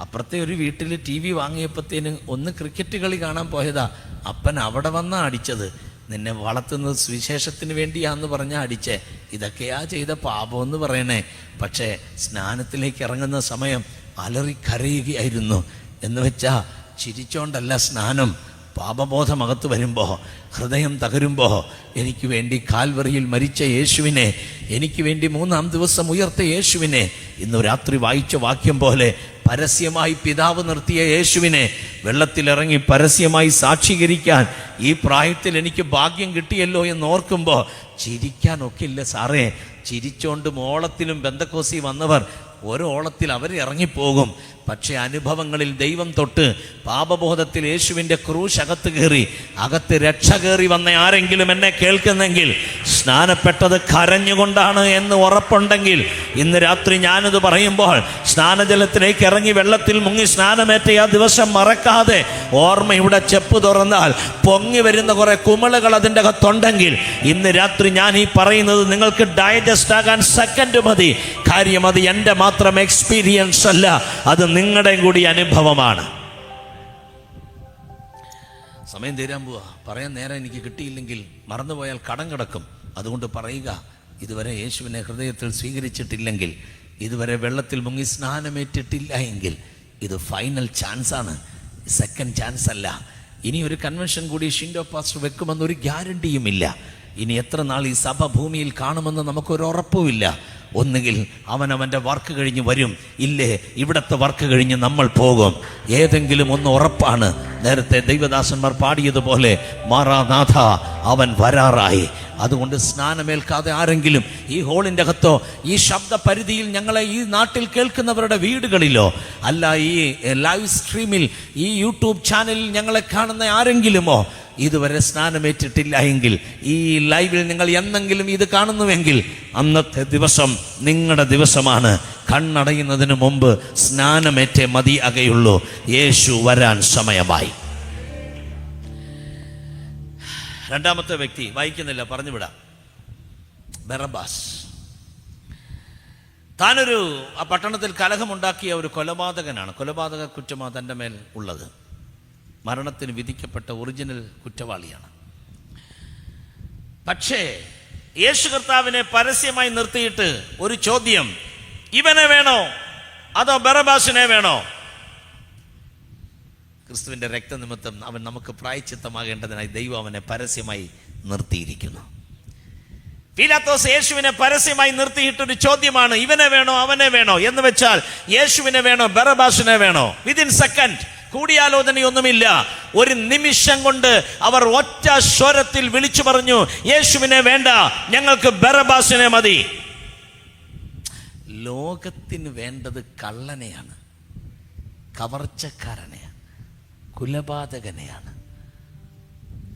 അപ്പുറത്തെ ഒരു വീട്ടിൽ ടി വി വാങ്ങിയപ്പോഴത്തേന് ഒന്ന് ക്രിക്കറ്റ് കളി കാണാൻ പോയതാ. അപ്പൻ അവിടെ വന്നാ അടിച്ചത്. നിന്നെ വളർത്തുന്നത് സുവിശേഷത്തിന് വേണ്ടിയാന്ന് പറഞ്ഞാൽ അടിച്ചേ. ഇതൊക്കെയാ ചെയ്ത പാപമെന്ന് പറയണേ. പക്ഷേ സ്നാനത്തിലേക്ക് ഇറങ്ങുന്ന സമയം അലറി കരയുകയായിരുന്നു. എന്ന് വെച്ചാ ചിരിച്ചോണ്ടല്ല സ്നാനം. പാപബോധമകത്ത് വരുമ്പോൾ, ഹൃദയം തകരുമ്പോൾ, എനിക്ക് വേണ്ടി കാൽവറിയിൽ മരിച്ച യേശുവിനെ, എനിക്ക് വേണ്ടി 3-ാം ദിവസം ഉയർത്ത യേശുവിനെ, ഇന്ന് രാത്രി വായിച്ച വാക്യം പോലെ പരസ്യമായി പിതാവ് നിർത്തിയ യേശുവിനെ വെള്ളത്തിലിറങ്ങി പരസ്യമായി സാക്ഷീകരിക്കാൻ ഈ പ്രായത്തിൽ എനിക്ക് ഭാഗ്യം കിട്ടിയല്ലോ എന്ന് ഓർക്കുമ്പോൾ ചിരിക്കാനൊക്കില്ല സാറേ. ചിരിച്ചോണ്ട് ഓളത്തിലും ബെന്തക്കോസി വന്നവർ ഓരോ ഓളത്തിൽ അവർ ഇറങ്ങിപ്പോകും. പക്ഷെ അനുഭവങ്ങളിൽ ദൈവം തൊട്ട് പാപബോധത്തിൽ യേശുവിൻ്റെ ക്രൂശ് അകത്ത് കയറി, അകത്ത് രക്ഷ കയറി വന്ന ആരെങ്കിലും എന്നെ കേൾക്കുന്നെങ്കിൽ, സ്നാനപ്പെട്ടത് കരഞ്ഞുകൊണ്ടാണ് എന്ന് ഉറപ്പുണ്ടെങ്കിൽ, ഇന്ന് രാത്രി ഞാനിത് പറയുമ്പോൾ സ്നാനജലത്തിലേക്ക് ഇറങ്ങി വെള്ളത്തിൽ മുങ്ങി സ്നാനമേറ്റ ആ ദിവസം മറക്കാതെ ഓർമ്മയുടെ ചെപ്പ് തുറന്നാൽ പൊങ്ങി വരുന്ന കുറെ കുമിളകൾ അതിൻ്റെ അകത്തുണ്ടെങ്കിൽ, ഇന്ന് രാത്രി ഞാൻ ഈ പറയുന്നത് നിങ്ങൾക്ക് ഡൈജസ്റ്റ് ആകാൻ സെക്കൻഡ് മതി. കാര്യം അത് എൻ്റെ മാത്രം എക്സ്പീരിയൻസ് അല്ല, അത് നിങ്ങളുടെയും കൂടി അനുഭവമാണ്. സമയം തീരാൻ പോവാ. പറയാൻ നേരം എനിക്ക് കിട്ടിയില്ലെങ്കിൽ മറന്നുപോയാൽ കടം കിടക്കും. അതുകൊണ്ട് പറയുക, ഇതുവരെ യേശുവിനെ ഹൃദയത്തിൽ സ്വീകരിച്ചിട്ടില്ലെങ്കിൽ, ഇതുവരെ വെള്ളത്തിൽ മുങ്ങി സ്നാനമേറ്റിട്ടില്ല എങ്കിൽ, ഇത് ഫൈനൽ ചാൻസാണ്, സെക്കൻഡ് ചാൻസ് അല്ല. ഇനി ഒരു കൺവെൻഷൻ കൂടി ഷിൻഡോ പാസ്റ്റർ വെക്കുമെന്നൊരു ഗ്യാരണ്ടിയുമില്ല. ഇനി എത്ര നാൾ ഈ സഭ ഭൂമിയിൽ കാണുമെന്ന് നമുക്കൊരു ഉറപ്പുമില്ല. ഒന്നുകിൽ അവനവൻ്റെ വർക്ക് കഴിഞ്ഞ് വരും, ഇല്ലേ ഇവിടത്തെ വർക്ക് കഴിഞ്ഞ് നമ്മൾ പോകും. ഏതെങ്കിലും ഒന്ന് ഉറപ്പാണ്. നേരത്തെ ദൈവദാസന്മാർ പാടിയതുപോലെ, മാറാനാഥ അവൻ വരാറായി. അതുകൊണ്ട് സ്നാനമേൽക്കാതെ ആരെങ്കിലും ഈ ഹോളിൻ്റെ അകത്തോ ഈ ശബ്ദ പരിധിയിൽ ഞങ്ങളെ ഈ നാട്ടിൽ കേൾക്കുന്നവരുടെ വീടുകളിലോ അല്ല ഈ ലൈവ് സ്ട്രീമിൽ ഈ യൂട്യൂബ് ചാനലിൽ ഞങ്ങളെ കാണുന്ന ആരെങ്കിലുമോ ഇതുവരെ സ്നാനമേറ്റിട്ടില്ല എങ്കിൽ, ഈ ലൈവിൽ നിങ്ങൾ എന്നെങ്കിലും ഇത് കാണുന്നുവെങ്കിൽ, അന്നത്തെ ദിവസം നിങ്ങളുടെ ദിവസമാണ്. കണ്ണടയുന്നതിന് മുമ്പ് സ്നാനമേറ്റേ മതിയാകെയുള്ളൂ. യേശു വരാൻ സമയമായി. രണ്ടാമത്തെ വ്യക്തി വായിക്കുന്നില്ല, പറഞ്ഞുവിടാം. ബറബ്ബാസ്. താനൊരു ആ പട്ടണത്തിൽ കലഹമുണ്ടാക്കിയ ഒരു കൊലപാതകനാണ്. കൊലപാതക കുറ്റമാണ് തൻ്റെ മേൽ ഉള്ളത്. മരണത്തിന് വിധിക്കപ്പെട്ട ഒറിജിനൽ കുറ്റവാളിയാണ്. പക്ഷേ യേശു കർത്താവിനെ പരസ്യമായി നിർത്തിയിട്ട് ഒരു ചോദ്യം, ഇവനെ വേണോ അതോ ബറബ്ബാസിനെ വേണോ? ക്രിസ്തുവിൻ്റെ രക്തനിമിത്തം അവൻ നമുക്ക് പ്രായശ്ചിത്തമാകേണ്ടതിനായി ദൈവം അവനെ പരസ്യമായി നിർത്തിയിരിക്കുന്നു. പീലാത്തോസ് യേശുവിനെ പരസ്യമായി നിർത്തിയിട്ടൊരു ചോദ്യമാണ്, ഇവനെ വേണോ അവനെ വേണോ എന്ന് വെച്ചാൽ യേശുവിനെ വേണോ ബറബ്ബാസിനെ വേണോ? വിതിൻ സെക്കൻഡ്, കൂടിയാലോചനയൊന്നുമില്ല, ഒരു നിമിഷം കൊണ്ട് അവർ ഒറ്റ സ്വരത്തിൽ വിളിച്ചു പറഞ്ഞു, യേശുവിനെ വേണ്ട, ഞങ്ങൾക്ക് ബറബ്ബാസിനെ മതി. ലോകത്തിന് വേണ്ടത് കള്ളനെയാണ്, കവർച്ചക്കാരനെയാണ്, കുലപാതകനെയാണ്,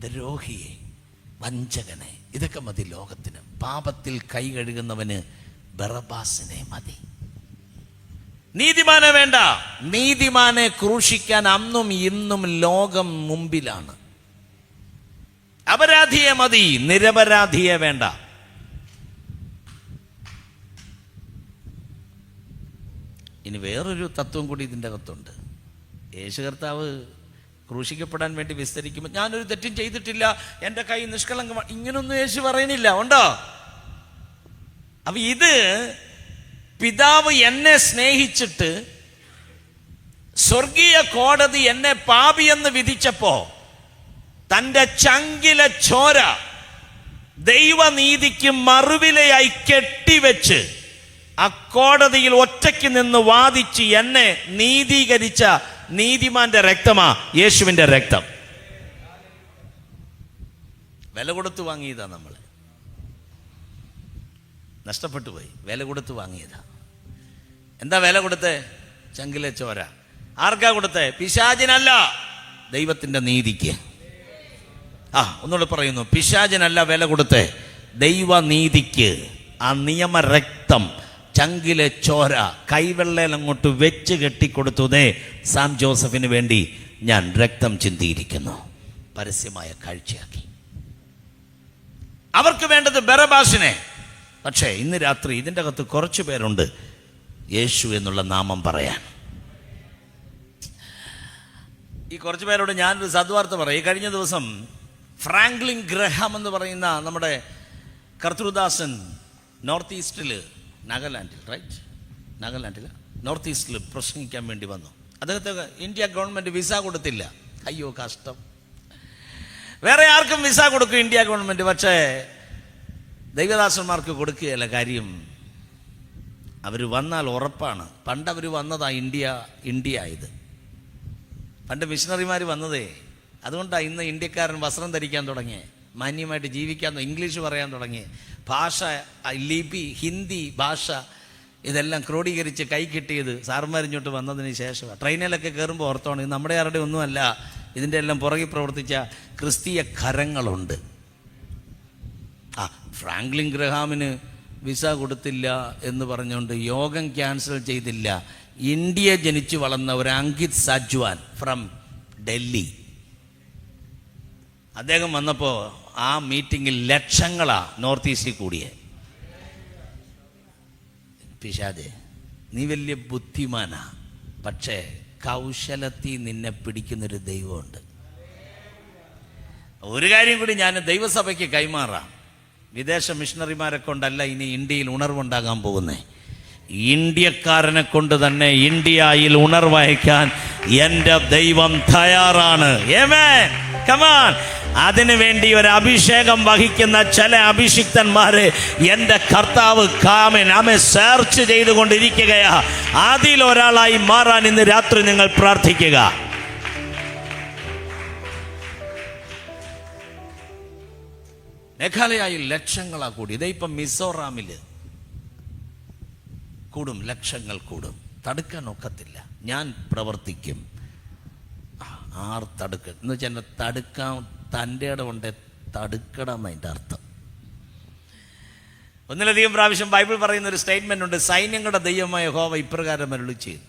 ദ്രോഹിയെ, വഞ്ചകനെ. ഇതൊക്കെ മതി ലോകത്തിന്. പാപത്തിൽ കൈ കഴുകുന്നവന് ബറബ്ബാസിനെ മതി. നീതിമാനെ വേണ്ട. നീതിമാനെ ക്രൂശിക്കാൻ അന്നും ഇന്നും ലോകം മുമ്പിലാണ്. അപരാധിയെ മതി, നിരപരാധിയെ വേണ്ട. ഇനി വേറൊരു തത്വം കൂടി ഇതിൻ്റെ അകത്തുണ്ട്. യേശു കർത്താവ് ക്രൂശിക്കപ്പെടാൻ വേണ്ടി വിസ്തരിക്കുമ്പോൾ ഞാനൊരു തെറ്റും ചെയ്തിട്ടില്ല, എൻ്റെ കൈ നിഷ്കളങ്കമാണ്, ഇങ്ങനൊന്നും യേശു പറയുന്നില്ല. ഉണ്ടോ? അപ്പൊ ഇത് പിതാവ് എന്നെ സ്നേഹിച്ചിട്ട് സ്വർഗീയ കോടതി എന്നെ പാപിയെന്ന് വിധിച്ചപ്പോ തൻ്റെ ചങ്കിലെ ചോര ദൈവനീതിക്ക് മറുവിലയായി കെട്ടിവെച്ച് അക്കോടതിയിൽ ഒറ്റയ്ക്ക് നിന്ന് വാദിച്ച് എന്നെ നീതീകരിച്ച നീതിമാന്റെ രക്തമാ യേശുവിന്റെ രക്തം. വില കൊടുത്ത് വാങ്ങിയതാ, നമ്മൾ നഷ്ടപ്പെട്ടു പോയി, വില കൊടുത്ത് വാങ്ങിയതാ. എന്താ വില കൊടുത്തേ? ചങ്കിലെ ചോര. ആർക്കാ കൊടുത്തേ? പിശാചിനല്ല, ദൈവത്തിന്റെ നീതിക്ക്. ഒന്നുകൂടെ പറയുന്നു, പിശാചിനല്ല വില കൊടുത്തേ, ദൈവനീതിക്ക്. ആ നിയമ രക്തം, ചങ്കിലെ ചോര കൈവെള്ളയിൽ അങ്ങോട്ട് വെച്ച് കെട്ടിക്കൊടുത്തതേ സാം ജോസഫിന് വേണ്ടി ഞാൻ രക്തം ചിന്തിയിരിക്കുന്നു. പരസ്യമായ കാഴ്ചയാക്കി. അവർക്ക് വേണ്ടത് ബറബാസിനെ. പക്ഷേ ഇന്ന് രാത്രി ഇതിൻ്റെ അകത്ത് കുറച്ചു പേരുണ്ട് യേശു എന്നുള്ള നാമം പറയാൻ. ഈ കുറച്ചു പേരോട് ഞാനൊരു സദ്വാർത്ത പറയും. ഈ കഴിഞ്ഞ ദിവസം ഫ്രാങ്ക്ലിൻ ഗ്രഹാം എന്ന് പറയുന്ന നമ്മുടെ കർത്തൃദാസൻ നോർത്ത് ഈസ്റ്റിൽ, നാഗാലാൻഡിൽ, റൈറ്റ്, നാഗാലാൻഡിൽ നോർത്ത് ഈസ്റ്റിൽ പ്രസംഗിക്കാൻ വേണ്ടി വന്നു. അദ്ദേഹത്തെ ഇന്ത്യ ഗവൺമെൻറ് വിസ കൊടുത്തില്ല. അയ്യോ കഷ്ടം. വേറെ ആർക്കും വിസ കൊടുക്കും ഇന്ത്യ ഗവൺമെൻറ്, പക്ഷേ ദൈവദാസന്മാർക്ക് കൊടുക്കുകയല്ല. കാര്യം അവർ വന്നാൽ ഉറപ്പാണ്. പണ്ട് അവർ വന്നതാ ഇന്ത്യ ആയത്. പണ്ട് മിഷണറിമാർ വന്നതേ. അതുകൊണ്ടാണ് ഇന്ന് ഇന്ത്യക്കാരൻ വസ്ത്രം ധരിക്കാൻ തുടങ്ങി, മാന്യമായിട്ട് ജീവിക്കാൻ, ഇംഗ്ലീഷ് പറയാൻ തുടങ്ങി, ഭാഷ, ലിപി, ഹിന്ദി ഭാഷ ഇതെല്ലാം ക്രോഡീകരിച്ച് കൈ കിട്ടിയത് സാറുമാരിഞ്ഞോട്ട് വന്നതിന് ശേഷമാണ്. ട്രെയിനിലൊക്കെ കയറുമ്പോൾ ഓർത്തോണം, ഇത് നമ്മുടെ ആരുടെ ഒന്നുമല്ല, ഇതിൻ്റെ എല്ലാം പുറകിൽ പ്രവർത്തിച്ച ക്രിസ്തീയ കരങ്ങളുണ്ട്. ഫ്രാങ്ക്ലിൻ ഗ്രഹാമിന് വിസ കൊടുത്തില്ല എന്ന് പറഞ്ഞുകൊണ്ട് യോഗം ക്യാൻസൽ ചെയ്തില്ല. ഇന്ത്യ ജനിച്ചു വളർന്ന ഒരു അങ്കിത് സജ്വാൻ ഫ്രം ഡൽഹി, അദ്ദേഹം വന്നപ്പോൾ ആ മീറ്റിങ്ങിൽ ലക്ഷങ്ങളാ നോർത്ത് ഈസ്റ്റിൽ കൂടിയേ. പിശാദേ, നീ വലിയ ബുദ്ധിമാനാ, പക്ഷേ കൗശലത്തിൽ നിന്നെ പിടിക്കുന്നൊരു ദൈവമുണ്ട്. ഒരു കാര്യം കൂടി ഞാൻ ദൈവസഭയ്ക്ക് കൈമാറാം. വിദേശ മിഷണറിമാരെ കൊണ്ടല്ല ഇനി ഇന്ത്യയിൽ ഉണർവുണ്ടാകാൻ പോകുന്നേ, ഇന്ത്യക്കാരനെ കൊണ്ട് തന്നെ ഇന്ത്യയിൽ ഉണർവയക്കാൻ എൻ്റെ ദൈവം തയ്യാറാണ്. ആമേൻ. Come on. അതിനുവേണ്ടി ഒരു അഭിഷേകം വഹിക്കുന്ന ചില അഭിഷിക്തന്മാരെ എൻ്റെ കർത്താവ് സെർച്ച് ചെയ്തുകൊണ്ടിരിക്കുകയാ. അതിലൊരാളായി മാറാൻ ഇന്ന് രാത്രി നിങ്ങൾ പ്രാർത്ഥിക്കുക. മേഘാലയയിൽ ലക്ഷങ്ങളാ കൂടി. ഇതേ ഇപ്പം മിസോറാമിൽ കൂടും, ലക്ഷങ്ങൾ കൂടും. തടുക്കാൻ ഒക്കത്തില്ല. ഞാൻ പ്രവർത്തിക്കും. ആർ തടുക്ക എന്ന് വെച്ചാൽ തടുക്കാൻ തൻ്റെ ഇടമുണ്ട്, തടുക്കണം അതിൻ്റെ അർത്ഥം. ഒന്നിലധികം പ്രാവശ്യം ബൈബിൾ പറയുന്ന ഒരു സ്റ്റേറ്റ്മെൻ്റ് ഉണ്ട്, സൈന്യങ്ങളുടെ ദൈവമായ യഹോവ ഇപ്രകാരം അരുളി ചെയ്തു.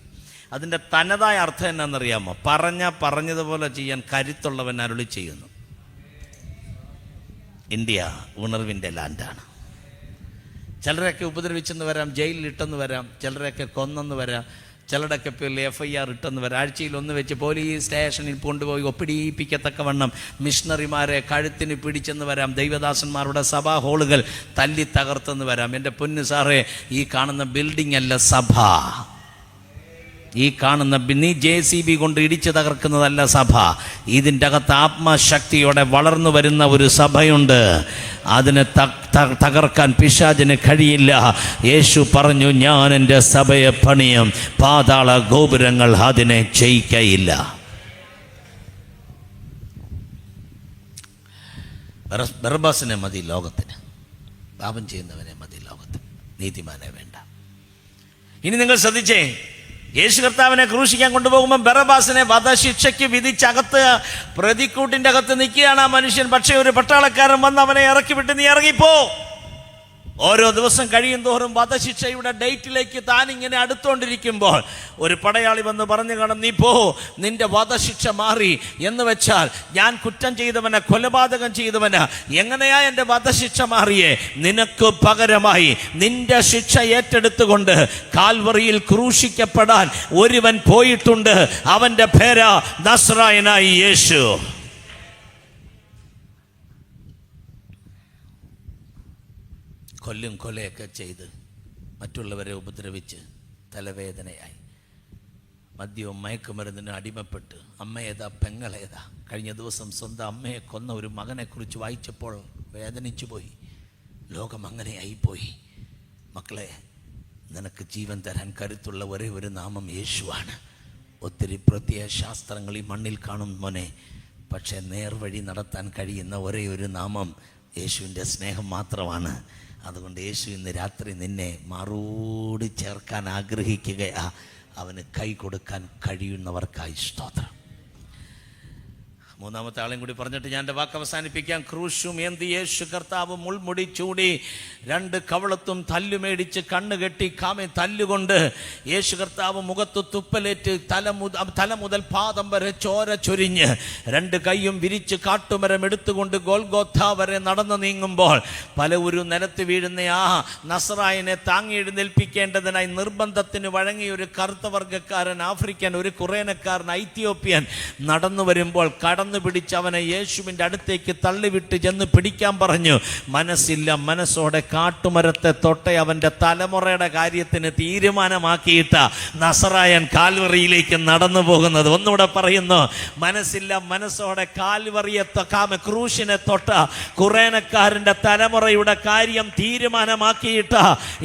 അതിൻ്റെ തനതായ അർത്ഥം എന്നാണെന്നറിയാമോ? പറഞ്ഞതുപോലെ ചെയ്യാൻ കരുത്തുള്ളവൻ അരുളി ചെയ്യുന്നു. ഇന്ത്യ ഉണർവിൻ്റെ ലാൻഡാണ്. ചിലരൊക്കെ ഉപദ്രവിച്ചെന്ന് വരാം, ജയിലിലിട്ടെന്ന് വരാം, ചിലരൊക്കെ കൊന്നെന്ന് വരാം, ചിലരുടെയൊക്കെ പേരിൽ FIR ഇട്ടെന്ന് വരാം. ആഴ്ചയിൽ ഒന്ന് വെച്ച് പോലീസ് സ്റ്റേഷനിൽ കൊണ്ടുപോയി ഒപ്പിടിയിപ്പിക്കത്തക്കവണ്ണം മിഷണറിമാരെ കഴുത്തിന് പിടിച്ചെന്ന് വരാം. ദൈവദാസന്മാരുടെ സഭാ ഹോളുകൾ തല്ലി തകർത്തെന്ന് വരാം. എൻ്റെ പൊന്നു സാറേ, ഈ കാണുന്ന ബിൽഡിംഗ് അല്ല സഭ. ഈ കാണുന്ന നീ JCB കൊണ്ട് ഇടിച്ചു തകർക്കുന്നതല്ല സഭ. ഇതിൻ്റെ അകത്ത് ആത്മശക്തിയോടെ വളർന്നു വരുന്ന ഒരു സഭയുണ്ട്. അതിനെ തകർക്കാൻ പിശാചിന് കഴിയില്ല. യേശു പറഞ്ഞു, ഞാൻ എൻ്റെ സഭയെ പണിയും, പാതാള ഗോപുരങ്ങൾ അതിനെ ജയിക്കയില്ല. ബറബ്ബാസിനെ മതി ലോകത്തിന്, പാപം ചെയ്യുന്നവനെ മതി ലോകത്തിന്, നീതിമാനെ വേണ്ട. ഇനി നിങ്ങൾ ശ്രദ്ധിച്ചേ, യേശു കർത്താവിനെ ക്രൂശിക്കാൻ കൊണ്ടുപോകുമ്പോൾ ബറബ്ബാസിനെ വധശിക്ഷയ്ക്ക് വിധിച്ചകത്ത് പ്രതിക്കൂട്ടിൻ്റെ അകത്ത് നിൽക്കുകയാണ് ആ മനുഷ്യൻ. പക്ഷേ ഒരു പട്ടാളക്കാരൻ വന്ന് അവനെ ഇറക്കി വിട്ട്, നീ ഇറങ്ങിപ്പോ, ഓരോ ദിവസം കഴിയും തോറും വധശിക്ഷയുടെ ഡേറ്റിലേക്ക് താൻ ഇങ്ങനെ അടുത്തോണ്ടിരിക്കുമ്പോൾ ഒരു പടയാളി വന്ന് പറഞ്ഞു കാണും, നീ പോ, നിന്റെ വധശിക്ഷ മാറി. എന്ന് വെച്ചാൽ ഞാൻ കുറ്റം ചെയ്തവന്, കൊലപാതകം ചെയ്തവന് എങ്ങനെയാ എൻ്റെ വധശിക്ഷ മാറിയേ? നിനക്ക് പകരമായി നിന്റെ ശിക്ഷ ഏറ്റെടുത്തുകൊണ്ട് കാൽവറിയിൽ ക്രൂശിക്കപ്പെടാൻ ഒരുവൻ പോയിട്ടുണ്ട്. അവന്റെ പേരാ നസ്രായനായി യേശു. കൊല്ലും കൊലയൊക്കെ ചെയ്ത് മറ്റുള്ളവരെ ഉപദ്രവിച്ച് തലവേദനയായി മദ്യവും മയക്കുമരുന്നിന് അടിമപ്പെട്ട് അമ്മയേതാ പെങ്ങളേതാ. കഴിഞ്ഞ ദിവസം സ്വന്തം അമ്മയെ കൊന്ന ഒരു മകനെക്കുറിച്ച് വായിച്ചപ്പോൾ വേദനിച്ചു പോയി. ലോകം അങ്ങനെയായിപ്പോയി. മക്കളെ, നിനക്ക് ജീവൻ തരാൻ കരുത്തുള്ള ഒരേ ഒരു നാമം യേശുവാണ്. ഒത്തിരി പ്രത്യയ ശാസ്ത്രങ്ങൾ ഈ മണ്ണിൽ കാണും മോനെ, പക്ഷെ നേർവഴി നടത്താൻ കഴിയുന്ന ഒരേ ഒരു നാമം യേശുവിൻ്റെ സ്നേഹം മാത്രമാണ്. അതുകൊണ്ട് യേശു ഇന്ന് രാത്രി നിന്നെ മാറോടി ചേർക്കാൻ ആഗ്രഹിക്കുകയാ. അവന് കൈ കൊടുക്കാൻ കഴിയുന്നവർക്കായി സ്തോത്രം. മൂന്നാമത്തെ ആളെയും കൂടി പറഞ്ഞിട്ട് ഞാൻ എൻ്റെ വാക്ക് അവസാനിപ്പിക്കാം. ക്രൂശും ഏന്തി യേശു കർത്താവ് മുൾമുടി ചൂടി 2 കവളത്തും തല്ലുമേടിച്ച് കണ്ണുകെട്ടി തല്ലുകൊണ്ട് യേശു കർത്താവ് മുഖത്ത് തുപ്പലേറ്റ് തല മുതൽ പാദം വരെ ചോര ചൊരിഞ്ഞ് 2 കൈയും വിരിച്ച് കാട്ടുമരം എടുത്തുകൊണ്ട് ഗോൽഗോഥ വരെ നടന്നു നീങ്ങുമ്പോൾ പലവരു നിലത്ത് വീഴുന്ന ആ നസ്രായനെ താങ്ങി എഴുന്നേൽപ്പിക്കേണ്ടതിനായി നിർബന്ധത്തിന് വഴങ്ങിയ ഒരു കറുത്ത വർഗ്ഗക്കാരൻ, ആഫ്രിക്കൻ, ഒരു കുറേനക്കാരൻ, ഐത്യോപ്യൻ നടന്നു വരുമ്പോൾ കടന്നു പിടിച്ച് അവനെ യേശുവിൻ്റെ അടുത്തേക്ക് തള്ളിവിട്ട് ചെന്ന് പിടിക്കാൻ പറഞ്ഞു. മനസ്സില്ല, മനസ്സോടെ കാട്ടുമരത്തെ തൊട്ടേ അവൻ്റെ തലമുറയുടെ കാര്യത്തിന് തീരുമാനമാക്കിയിട്ട നസറായൻ കാൽവറിയിലേക്ക് നടന്നു പോകുന്നത്. ഒന്നുകൂടെ പറയുന്നു, മനസ്സില്ല, മനസ്സോടെ കാൽവറിയെ ക്രൂശിനെ തൊട്ട കുറേനക്കാരൻ്റെ തലമുറയുടെ കാര്യം തീരുമാനമാക്കിയിട്ട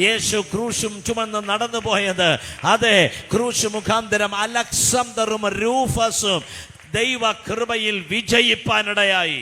യേശു ക്രൂശും ചുമന്ന് നടന്നു പോയത്. അതെ, ക്രൂശ് മുഖാന്തരം അലക്സാണ്ടറും രൂഫസും ദൈവ കൃപയിൽ വിജയിപ്പാനിടയായി.